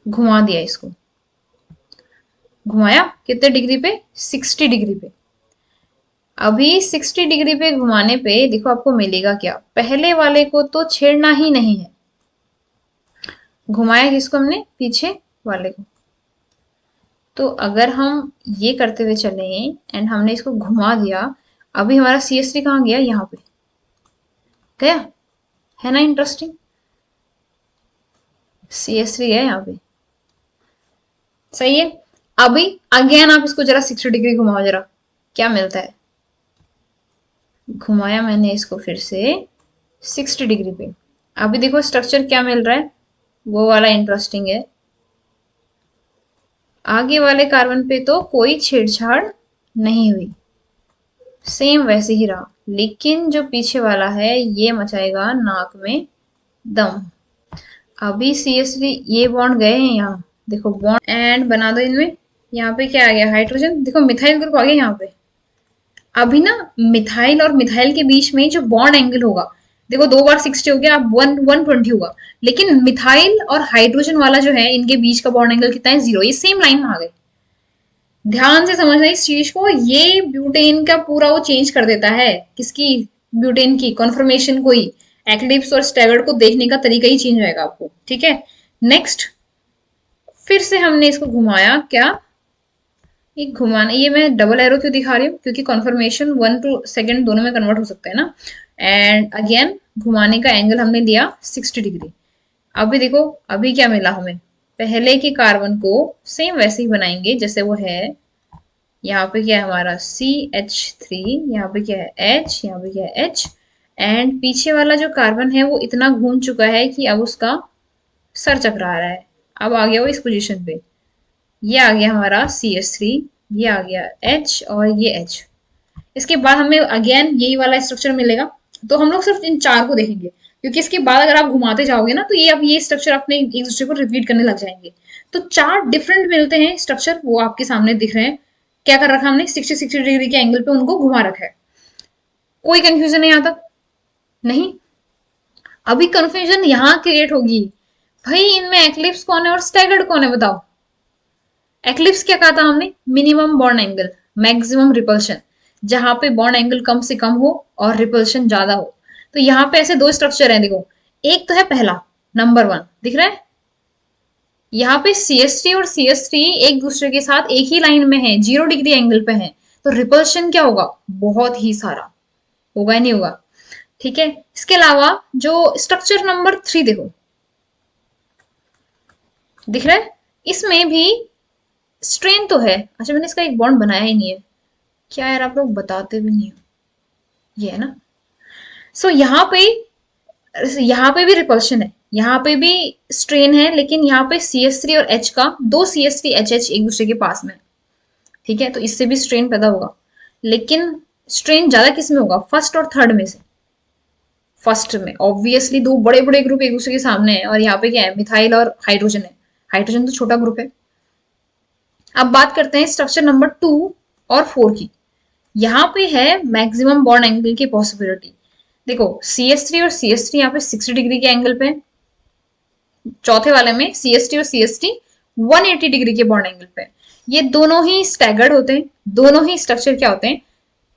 घुमा दिया इसको, घुमाया कितने डिग्री पे, 60 डिग्री पे। अभी 60 डिग्री पे घुमाने पे देखो आपको मिलेगा क्या, पहले वाले को तो छेड़ना ही नहीं है, घुमाया किसको हमने, पीछे वाले को। तो अगर हम ये करते हुए चले एंड हमने इसको घुमा दिया, अभी हमारा CH3 कहाँ गया, यहाँ पे गया, है ना, इंटरेस्टिंग, CH3 है यहाँ पे, सही है। अभी अगेन आप इसको जरा 60 डिग्री घुमाओ, जरा क्या मिलता है, घुमाया मैंने इसको फिर से 60 डिग्री पे, अभी देखो स्ट्रक्चर क्या मिल रहा है, वो वाला इंटरेस्टिंग है। आगे वाले कार्बन पे तो कोई छेड़छाड़ नहीं हुई, सेम वैसे ही रहा, लेकिन जो पीछे वाला है ये मचाएगा नाक में दम। अभी CH3 ये बॉन्ड गए हैं यहाँ, देखो बॉन्ड एंड बना दो इनमें, यहाँ पे क्या आ गया, हाइड्रोजन, देखो मिथाइल ग्रुप आ गया यहाँ पे। अभी ना मिथाइल और मिथाइल के बीच में जो बॉन्ड एंगल होगा, देखो 2 बार 60 हो गया, अब 120 होगा, लेकिन मिथाइल और हाइड्रोजन वाला जो है इनके बीच का बॉन्ड एंगल कितना है, 0, ये सेम लाइन में आ गए। ध्यान से समझना इस चीज को, ये ब्यूटेन का पूरा वो चेंज कर देता है, किसकी, ब्यूटेन की कॉन्फर्मेशन को ही, एक्लिप्स और स्टैगर्ड को देखने का तरीका ही चेंज होगा आपको, ठीक है। नेक्स्ट फिर से हमने इसको घुमाया, क्या, ये घुमाना, ये मैं डबल एरो क्यों दिखा रही हूँ, क्योंकि कॉन्फर्मेशन 1 to 2 दोनों में कन्वर्ट हो सकता है ना। एंड अगेन घुमाने का एंगल हमने दिया 60 डिग्री। अभी देखो अभी क्या मिला हमें, पहले के कार्बन को सेम वैसे ही बनाएंगे जैसे वो है, यहाँ पे क्या है हमारा CH3, यहाँ पे क्या है H, यहाँ पे क्या है H, एंड पीछे वाला जो कार्बन है वो इतना घूम चुका है कि अब उसका सर चकरा रहा है, अब आ गया वो इस पोजीशन पे, ये आ गया हमारा CH3, ये आ गया H और ये H। इसके बाद हमें अगेन यही वाला स्ट्रक्चर मिलेगा, तो हम लोग सिर्फ इन 4 को देखेंगे, क्योंकि इसके बाद अगर आप घुमाते जाओगे ना तो ये अब ये स्ट्रक्चर अपने एक दूसरे को रिपीट करने लग जाएंगे। तो 4 डिफरेंट मिलते हैं स्ट्रक्चर, वो आपके सामने दिख रहे हैं। क्या कर रखा हमने, 60 डिग्री के एंगल पे उनको घुमा रखा है। कोई कंफ्यूजन नहीं आता, नहीं। अभी कंफ्यूजन यहाँ क्रिएट होगी, भाई इनमें एक्लिप्स कौन है और स्टैगर्ड कौन है, बताओ। एक्लिप्स क्या कहा था हमने, minimum bond angle, maximum repulsion, जहां पे बॉन्ड एंगल कम से कम हो और रिपल्शन ज्यादा हो। तो यहाँ पे ऐसे 2 स्ट्रक्चर हैं, देखो, एक तो है पहला नंबर 1 दिख रहा है, यहाँ पे CH3 और CH3 एक दूसरे के साथ एक ही लाइन में है, 0 डिग्री एंगल पे है, तो रिपल्शन क्या होगा, बहुत ही सारा होगा, नहीं होगा, ठीक है। इसके अलावा जो स्ट्रक्चर नंबर 3 देखो, दिख रहा है, इसमें भी स्ट्रेन तो है, अच्छा मैंने इसका एक बॉन्ड बनाया ही नहीं है, क्या यार आप लोग बताते भी नहीं हो, ये है ना। सो यहाँ पे भी रिपल्शन है, यहाँ पे भी स्ट्रेन है, लेकिन यहाँ पे CH3 और H का 2 CH3 HH एक दूसरे के पास में, ठीक है, तो इससे भी स्ट्रेन पैदा होगा, लेकिन स्ट्रेन ज्यादा किस में होगा, फर्स्ट और थर्ड में से। फर्स्ट में ऑब्वियसली 2 बड़े बड़े ग्रुप एक दूसरे के सामने है, और यहाँ पे क्या है, मिथाइल और हाइड्रोजन है, हाइड्रोजन तो छोटा ग्रुप है। अब बात करते हैं स्ट्रक्चर नंबर 2 और 4 की, यहाँ पे है मैक्सिमम बॉन्ड एंगल की पॉसिबिलिटी। देखो CH3 और CH3 यहाँ पे 60 डिग्री के एंगल पे, चौथे वाले में CH3 और CH3 180 डिग्री के बॉन्ड एंगल पे, ये दोनों ही स्टैगर्ड होते हैं, दोनों ही स्ट्रक्चर क्या होते हैं,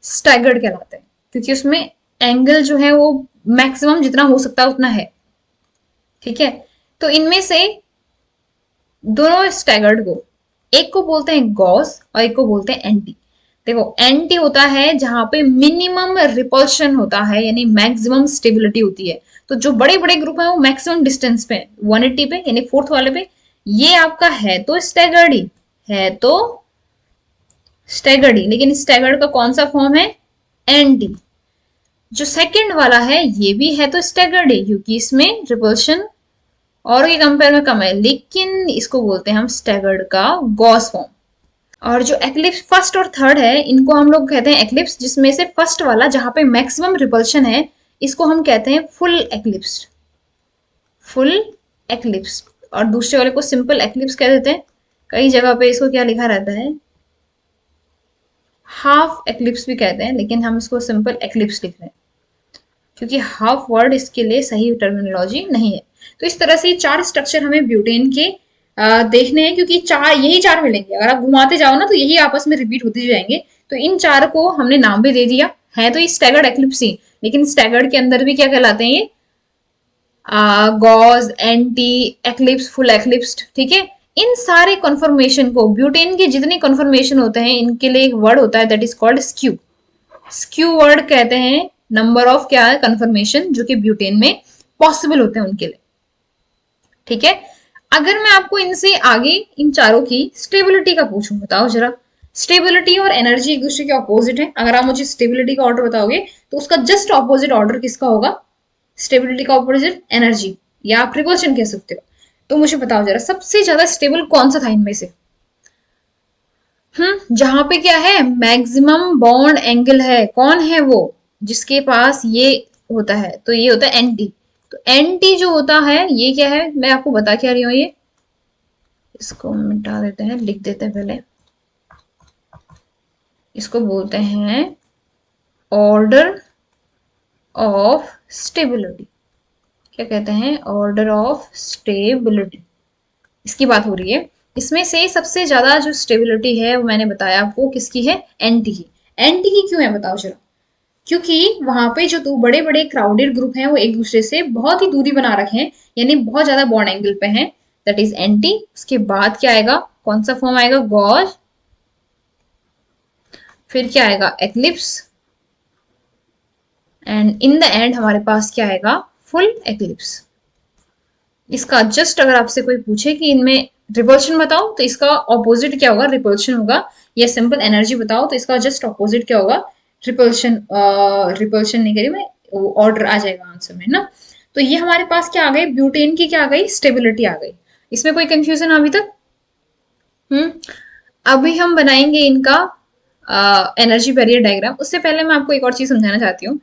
स्टैगर्ड कहलाते हैं, क्योंकि उसमें एंगल जो है वो मैक्सिमम जितना हो सकता है उतना है, ठीक है। तो इनमें से दोनों स्टैगर्ड को, एक को बोलते हैं गॉस और एक को बोलते हैं एंटी। देखो एंटी होता है जहां पे मिनिमम रिपल्शन होता है, यानी मैक्सिमम स्टेबिलिटी होती है। तो जो बड़े बड़े ग्रुप है वो मैक्सिमम डिस्टेंस पे 180 पे, यानी फोर्थ वाले पे। ये आपका है तो स्टैगर्ड ही है, तो स्टैगर्ड ही, लेकिन स्टैगर्ड का कौन सा फॉर्म है? एंटी। जो सेकंड वाला है ये भी है तो स्टैगर्ड ही, क्योंकि इसमें रिपल्शन और के कंपेयर में कम है, लेकिन इसको बोलते हैं हम स्टैगर्ड का गॉस फॉर्म। और जो एक्लिप्स फर्स्ट और थर्ड है, इनको हम लोग कहते हैं एक्लिप्स, जिसमें से फर्स्ट वाला जहां पे मैक्सिमम रिपल्शन है, इसको हम कहते हैं फुल एक्लिप्स। Full eclipse. और दूसरे वाले को सिंपल एक्लिप्स कह देते हैं। कई जगह पे इसको क्या लिखा रहता है? हाफ एक्लिप्स भी कहते हैं, लेकिन हम इसको सिंपल एक्लिप्स लिख रहे हैं क्योंकि हाफ वर्ड इसके लिए सही टर्मिनोलॉजी नहीं है। तो इस तरह से चार स्ट्रक्चर हमें ब्यूटेन के देखने हैं, क्योंकि चार, यही चार मिलेंगे। अगर आप घुमाते जाओ ना तो यही आपस में रिपीट होते जाएंगे। तो इन चार को हमने नाम भी दे दिया है, तो ये स्टैगर्ड एक्लिप्स ही, लेकिन स्टैगर्ड के अंदर भी क्या कहलाते हैं ये? Gauche, anti, eclipse, full eclipse. ठीक है। इन सारे कन्फर्मेशन को, ब्यूटेन के जितने कन्फर्मेशन होते हैं, इनके लिए एक वर्ड होता है that is called skew. Skew word कहते हैं नंबर ऑफ क्या है कन्फर्मेशन जो कि ब्यूटेन में पॉसिबल होते हैं उनके लिए। ठीक है। अगर मैं आपको इनसे आगे इन चारों की स्टेबिलिटी का पूछूं, बताओ जरा। स्टेबिलिटी और एनर्जी एक दूसरे के ऑपोजिट है। अगर आप मुझे स्टेबिलिटी का ऑर्डर बताओगे तो उसका जस्ट ऑपोजिट ऑर्डर किसका होगा? स्टेबिलिटी का ऑपोजिट एनर्जी, या आप रिपल्शन कह सकते हो। तो मुझे बताओ जरा, सबसे ज्यादा स्टेबल कौन सा था इनमें से? जहां पे क्या है? मैक्सिमम बॉन्ड एंगल है। कौन है वो जिसके पास ये होता है? तो ये होता है एंटी। तो एंटी जो होता है ये क्या है, मैं आपको बता क्या रही हूँ ये, इसको मिटा देते हैं, लिख देते हैं पहले। इसको बोलते हैं ऑर्डर ऑफ स्टेबिलिटी। क्या कहते हैं? Order of stability. इसकी बात हो रही है। इसमें से सबसे ज्यादा जो स्टेबिलिटी है वो मैंने बताया आपको किसकी है? एंटी की। एंटी की क्यों है बताओ जरा। क्योंकि वहां पे जो दो बड़े बड़े क्राउडेड ग्रुप हैं वो एक दूसरे से बहुत ही दूरी बना रखे हैं, यानी बहुत ज्यादा बॉन्ड एंगल पे हैं। That is anti. उसके बाद क्या आएगा? कौन सा फॉर्म आएगा? गॉज। फिर क्या आएगा? Eclipse. And in the end हमारे पास क्या आएगा? Full eclipse. इसका जस्ट अगर आपसे कोई पूछे कि इनमें रिपल्शन बताओ तो इसका ऑपोजिट क्या होगा? रिपल्शन होगा। या सिंपल एनर्जी बताओ तो इसका जस्ट ऑपोजिट क्या होगा? रिपल्शन। रिपल्शन नहीं करी मैं, ऑर्डर आ जाएगा आंसर में ना। तो ये हमारे पास क्या आ गई? ब्यूटेन की क्या आ गई? स्टेबिलिटी आ गई। इसमें कोई कंफ्यूजन अभी तक? हम्म। अभी हम बनाएंगे इनका एनर्जी बैरियर डायग्राम। उससे पहले मैं आपको एक और चीज समझाना चाहती हूँ।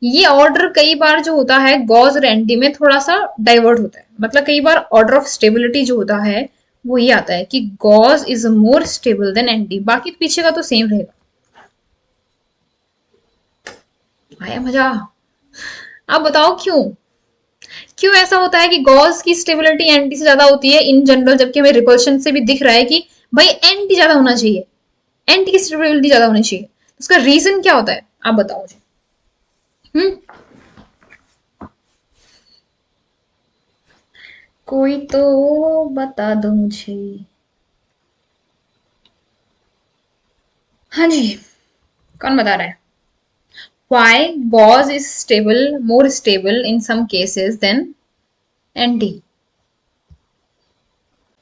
ये ऑर्डर कई बार जो होता है गॉस और एंटी में थोड़ा सा डाइवर्ट होता है। मतलब कई बार ऑर्डर ऑफ स्टेबिलिटी जो होता है वो ये आता है कि Gauss is more stable then anti, बाकी पीछे का तो सेम रहेगा। आया मजा? आप बताओ क्यों? क्यों ऐसा होता है कि गॉस की स्टेबिलिटी एंटी से ज्यादा होती है इन जनरल, जबकि हमें रिपल्शन से भी दिख रहा है कि भाई एंटी ज्यादा होना चाहिए, एंटी की स्टेबिलिटी ज्यादा होनी चाहिए। उसका रीजन क्या होता है आप बताओ मुझे। हम्म। कोई तो बता दो मुझे। हाँ जी, कौन बता रहा है? Why gauze is stable, more stable in some cases than NT?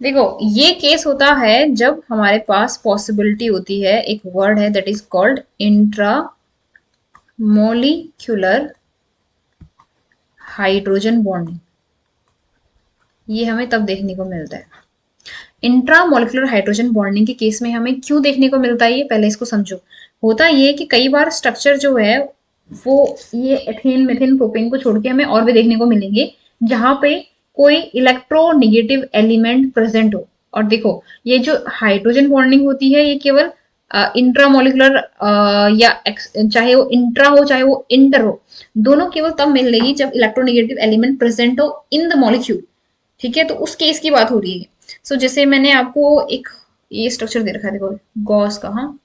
देखो ये केस होता है जब हमारे पास पॉसिबिलिटी होती है, एक वर्ड है that is called intra molecular hydrogen bonding. ये हमें तब देखने को मिलता है। इंट्रा मोलिकुलर हाइड्रोजन बॉन्डिंग के केस में हमें क्यों देखने को मिलता है ये पहले इसको समझो। होता ये कि कई बार स्ट्रक्चर जो है वो ये एथेन मिथेन प्रोपेन को छोड़ के हमें और भी देखने को मिलेंगे जहां पे कोई इलेक्ट्रोनेगेटिव एलिमेंट प्रेजेंट हो। और देखो ये जो हाइड्रोजन बॉन्डिंग होती है ये केवल इंट्रामोलिकुलर या चाहे वो इंट्रा हो चाहे वो इंटर हो, दोनों केवल तब मिलेगी जब इलेक्ट्रोनेगेटिव एलिमेंट प्रेजेंट हो इन द मॉलिक्यूल। ठीक है। तो उस केस की बात हो रही है। जैसे मैंने आपको एक ये स्ट्रक्चर दे रखा है, देखो गॉस का। हाँ,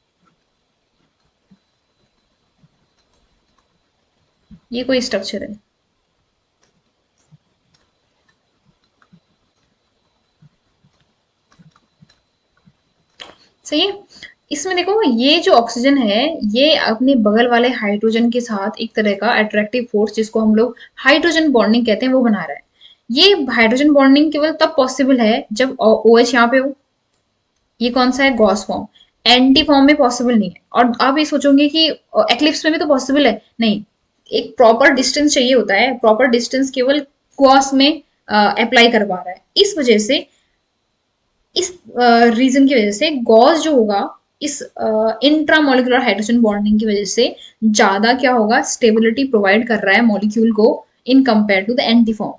ये कोई स्ट्रक्चर है। सही है। इसमें देखो ये जो ऑक्सीजन है ये अपने बगल वाले हाइड्रोजन के साथ एक तरह का अट्रैक्टिव फोर्स जिसको हम लोग हाइड्रोजन बॉन्डिंग कहते हैं वो बना रहा है। ये हाइड्रोजन बॉन्डिंग केवल तब पॉसिबल है जब OH यहाँ पे हो। ये कौन सा है, गॉस फॉर्म। एंटी फॉर्म में पॉसिबल नहीं है। और आप ये सोचोगे कि एक्लिप्स में भी तो पॉसिबल है, नहीं। एक प्रॉपर डिस्टेंस चाहिए होता है, प्रॉपर डिस्टेंस केवल गॉस में अप्लाई कर पा रहा है। इस वजह से, इस रीजन की वजह से गॉस जो होगा इस इंट्रामोलिकुलर हाइड्रोजन बॉन्डिंग की वजह से ज्यादा क्या होगा, स्टेबिलिटी प्रोवाइड कर रहा है मॉलिक्यूल को in compare to the anti form.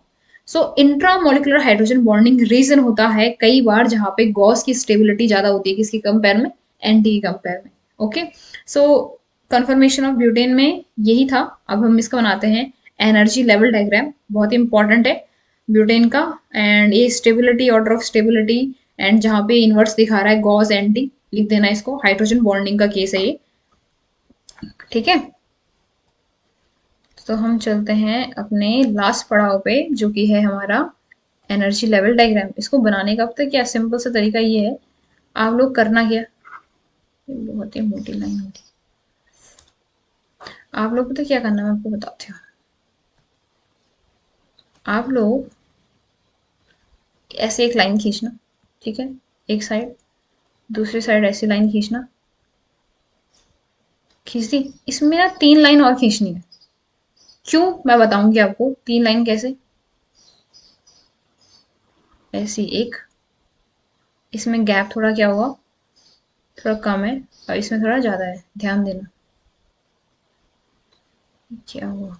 So intramolecular hydrogen bonding reason होता है कई बार जहां पे गॉस की स्टेबिलिटी ज्यादा होती है किसके कंपेयर में, एंटी के कंपेयर में। Okay, so confirmation of butane में यही था। अब हम इसका बनाते हैं एनर्जी लेवल डायग्राम, बहुत ही इंपॉर्टेंट है ब्यूटेन का। एंड ये stability, order of stability, and जहां पे इनवर्स दिखा रहा है गॉस एंटी, लिख देना इसको, हाइड्रोजन बॉन्डिंग का केस है ये। ठीक है, तो हम चलते हैं अपने लास्ट पड़ाव पे जो कि है हमारा एनर्जी लेवल डायग्राम। इसको बनाने का अब तक क्या सिंपल सा तरीका ये है, आप लोग करना क्या, बहुत ही मोटी लाइन होती, आप लोग पता क्या करना मैं आपको बताती हूँ। आप लोग ऐसे एक लाइन खींचना, ठीक है, एक साइड, दूसरी साइड ऐसी लाइन खींचना, खींच दी। इसमें ना 3 लाइन और खींचनी है। क्यों, मैं बताऊंगी आपको 3 लाइन कैसे। ऐसी एक, इसमें गैप थोड़ा क्या होगा, थोड़ा कम है, और इसमें थोड़ा ज्यादा है, ध्यान देना। क्या हुआ,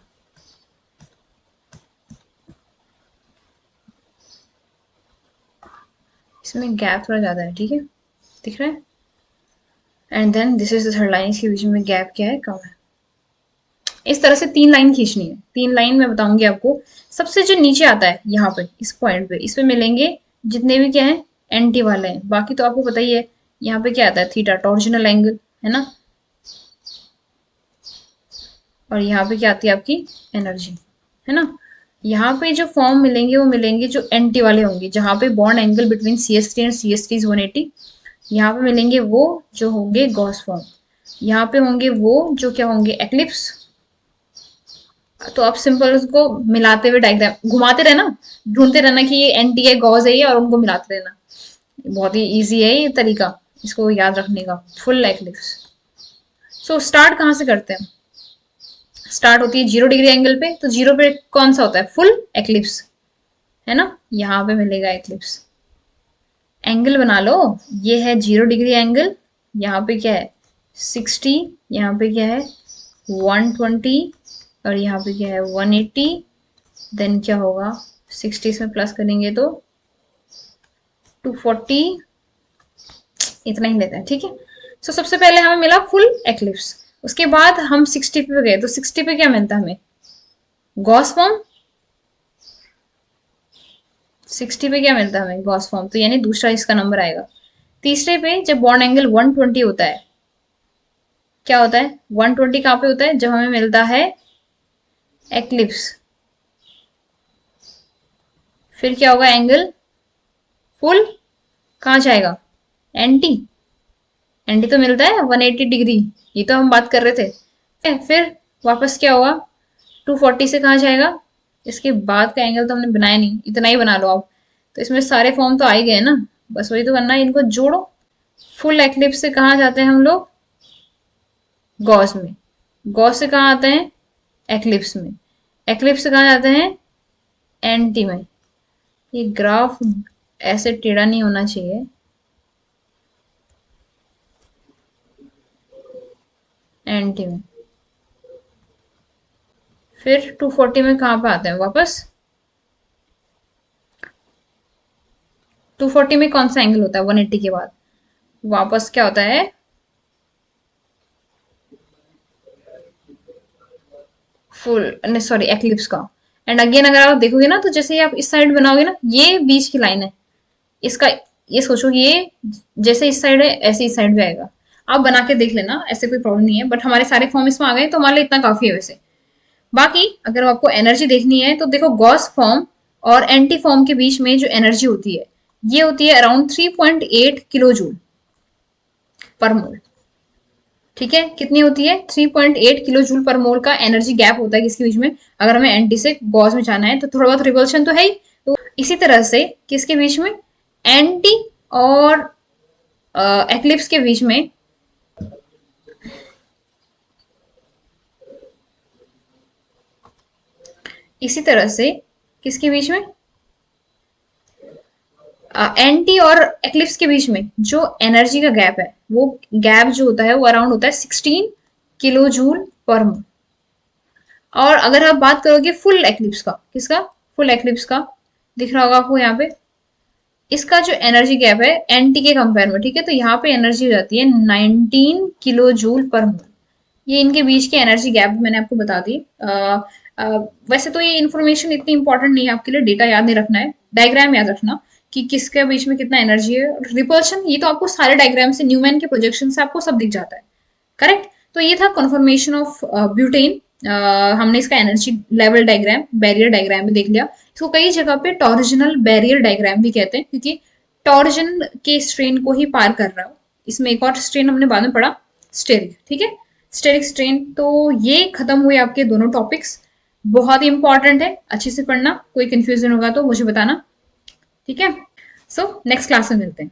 इसमें गैप थोड़ा ज्यादा है, ठीक है, दिख रहा है। And then this is the third line, इसके बीच में गैप क्या है, कम है। इस तरह से 3 लाइन खींचनी है। 3 लाइन मैं बताऊंगी आपको। सबसे जो नीचे आता है यहाँ पे, इस पॉइंट पे, इस पे मिलेंगे जितने भी क्या है, एंटी वाले हैं। बाकी तो आपको पता ही है, यहाँ पे क्या आता है, थीटा, टॉर्जिनल एंगल, है ना। और यहाँ पे क्या आती है आपकी एनर्जी, है ना। यहाँ पे जो फॉर्म मिलेंगे वो मिलेंगे जो एंटी वाले होंगे, जहां पे bond angle between CH3 and CH3 is 180। यहाँ पे मिलेंगे वो जो होंगे गॉस फॉर्म। यहाँ पे होंगे वो जो क्या होंगे, एक्लिप्स। तो आप सिंपल उसको मिलाते हुए डायग्राम घुमाते रहना, ढूंढते रहना कि ये एंटी है, गॉस है ये, और उनको मिलाते रहना। बहुत ही इजी है ये तरीका इसको याद रखने का, फुल एक्लिप्स। सो स्टार्ट कहाँ से करते हैं, स्टार्ट होती है 0 डिग्री एंगल पे। तो 0 पे कौन सा होता है, फुल एक्लिप्स, है ना। यहाँ पे मिलेगा एक्लिप्स। एंगल बना लो, ये है 0 डिग्री एंगल, यहाँ पे क्या है 60, यहाँ पे क्या है 120, और यहाँ पे क्या है 180। देन क्या होगा, 60 में प्लस करेंगे तो 240, इतना ही लेते हैं, ठीक है। सो सबसे पहले हमें मिला फुल एक्लिप्स। उसके बाद हम 60 पे गए, तो 60 पे क्या मिलता है हमें, गॉस फॉर्म। 60 पे क्या मिलता है हमें, गॉस फॉर्म, तो यानी दूसरा इसका नंबर आएगा। तीसरे पे जब बॉन्ड एंगल 120 होता है, क्या होता है 120 कहाँ पे होता है, जब हमें मिलता है एक्लिप्स। फिर क्या होगा, एंगल फुल कहाँ जाएगा, एंटी। एंटी तो मिलता है 180 डिग्री, ये तो हम बात कर रहे थे। फिर वापस क्या होगा, 240 से कहाँ जाएगा, इसके बाद का एंगल तो हमने बनाया नहीं, इतना ही बना लो आप। तो इसमें सारे फॉर्म तो आ ही गए ना, बस वही तो करना है, इनको जोड़ो। फुल एक्लिप्स से कहाँ जाते हैं हम लोग, गॉस में। गॉस से कहाँ आते हैं, एक्लिप्स में। एक्लिप्स से कहाँ जाते हैं, एंटी में। ये ग्राफ ऐसे टेढ़ा नहीं होना चाहिए, एंटी में। फिर 240 में कहाँ पे आते हैं वापस, 240 में कौन सा एंगल होता है 180 के बाद, वापस क्या होता है, फुल, सॉरी, एक्लिप्स का। एंड अगेन अगर आप देखोगे ना, तो जैसे ही आप इस साइड बनाओगे ना, ये बीच की लाइन है इसका, ये सोचो ये जैसे इस साइड है ऐसे इस साइड भी आएगा। आप बना के देख लेना, ऐसे कोई प्रॉब्लम नहीं है। बट हमारे सारे फॉर्म इसमें आ गए तो हमारे लिए इतना काफी है वैसे। बाकी अगर आपको एनर्जी देखनी है तो देखो, गॉस फॉर्म और एंटी फॉर्म के बीच में जो एनर्जी होती है, ये होती है अराउंड 3.8 किलो जूल। पर मोल। ठीक है, कितनी होती है? 3.8 किलो जूल पर मोल का एनर्जी गैप होता है किसके बीच में, अगर हमें एंटी से गॉस में जाना है। तो थोड़ा बहुत रिपल्शन तो है ही। तो इसी तरह से किसके बीच में, एंटी और एक्लिप्स के बीच में, इसी तरह से किसके बीच में, एंटी और एक्लिप्स के बीच में जो एनर्जी का गैप है, वो गैप जो होता है वो अराउंड होता है 16 किलो जूल पर मोल। और अगर आप बात करोगे फुल एक्लिप्स का, किसका, फुल एक्लिप्स का, दिख रहा होगा आपको यहाँ पे, इसका जो एनर्जी गैप है एनटी के कंपेयर में, ठीक है, तो यहाँ पे एनर्जी हो जाती है 19 किलो जूल पर मोल। ये इनके बीच की एनर्जी गैप मैंने आपको बता दी। अ, वैसे तो ये इन्फॉर्मेशन इतनी इंपॉर्टेंट नहीं है आपके लिए, डेटा याद नहीं रखना है, डायग्राम याद रखना कि किसके बीच में कितना एनर्जी है। रिपल्शन ये तो आपको सारे डायग्राम से, न्यूमैन के प्रोजेक्शन से आपको सब दिख जाता है। करेक्ट। तो ये था कन्फर्मेशन ऑफ ब्यूटेन। हमने इसका energy level diagram, barrier diagram भी देख लिया। इसको कई जगह पे टॉर्जनल बैरियर डायग्राम भी कहते हैं, क्योंकि टॉर्जन के स्ट्रेन को ही पार कर रहा हो। इसमें एक और स्ट्रेन हमने बाद में पढ़ा, स्टेरिक। ठीक है, स्टेरिक स्ट्रेन। तो ये खत्म हुए आपके दोनों टॉपिक्स, बहुत ही इंपॉर्टेंट है, अच्छे से पढ़ना। कोई कंफ्यूजन होगा तो मुझे बताना। ठीक है, सो नेक्स्ट क्लास में मिलते हैं।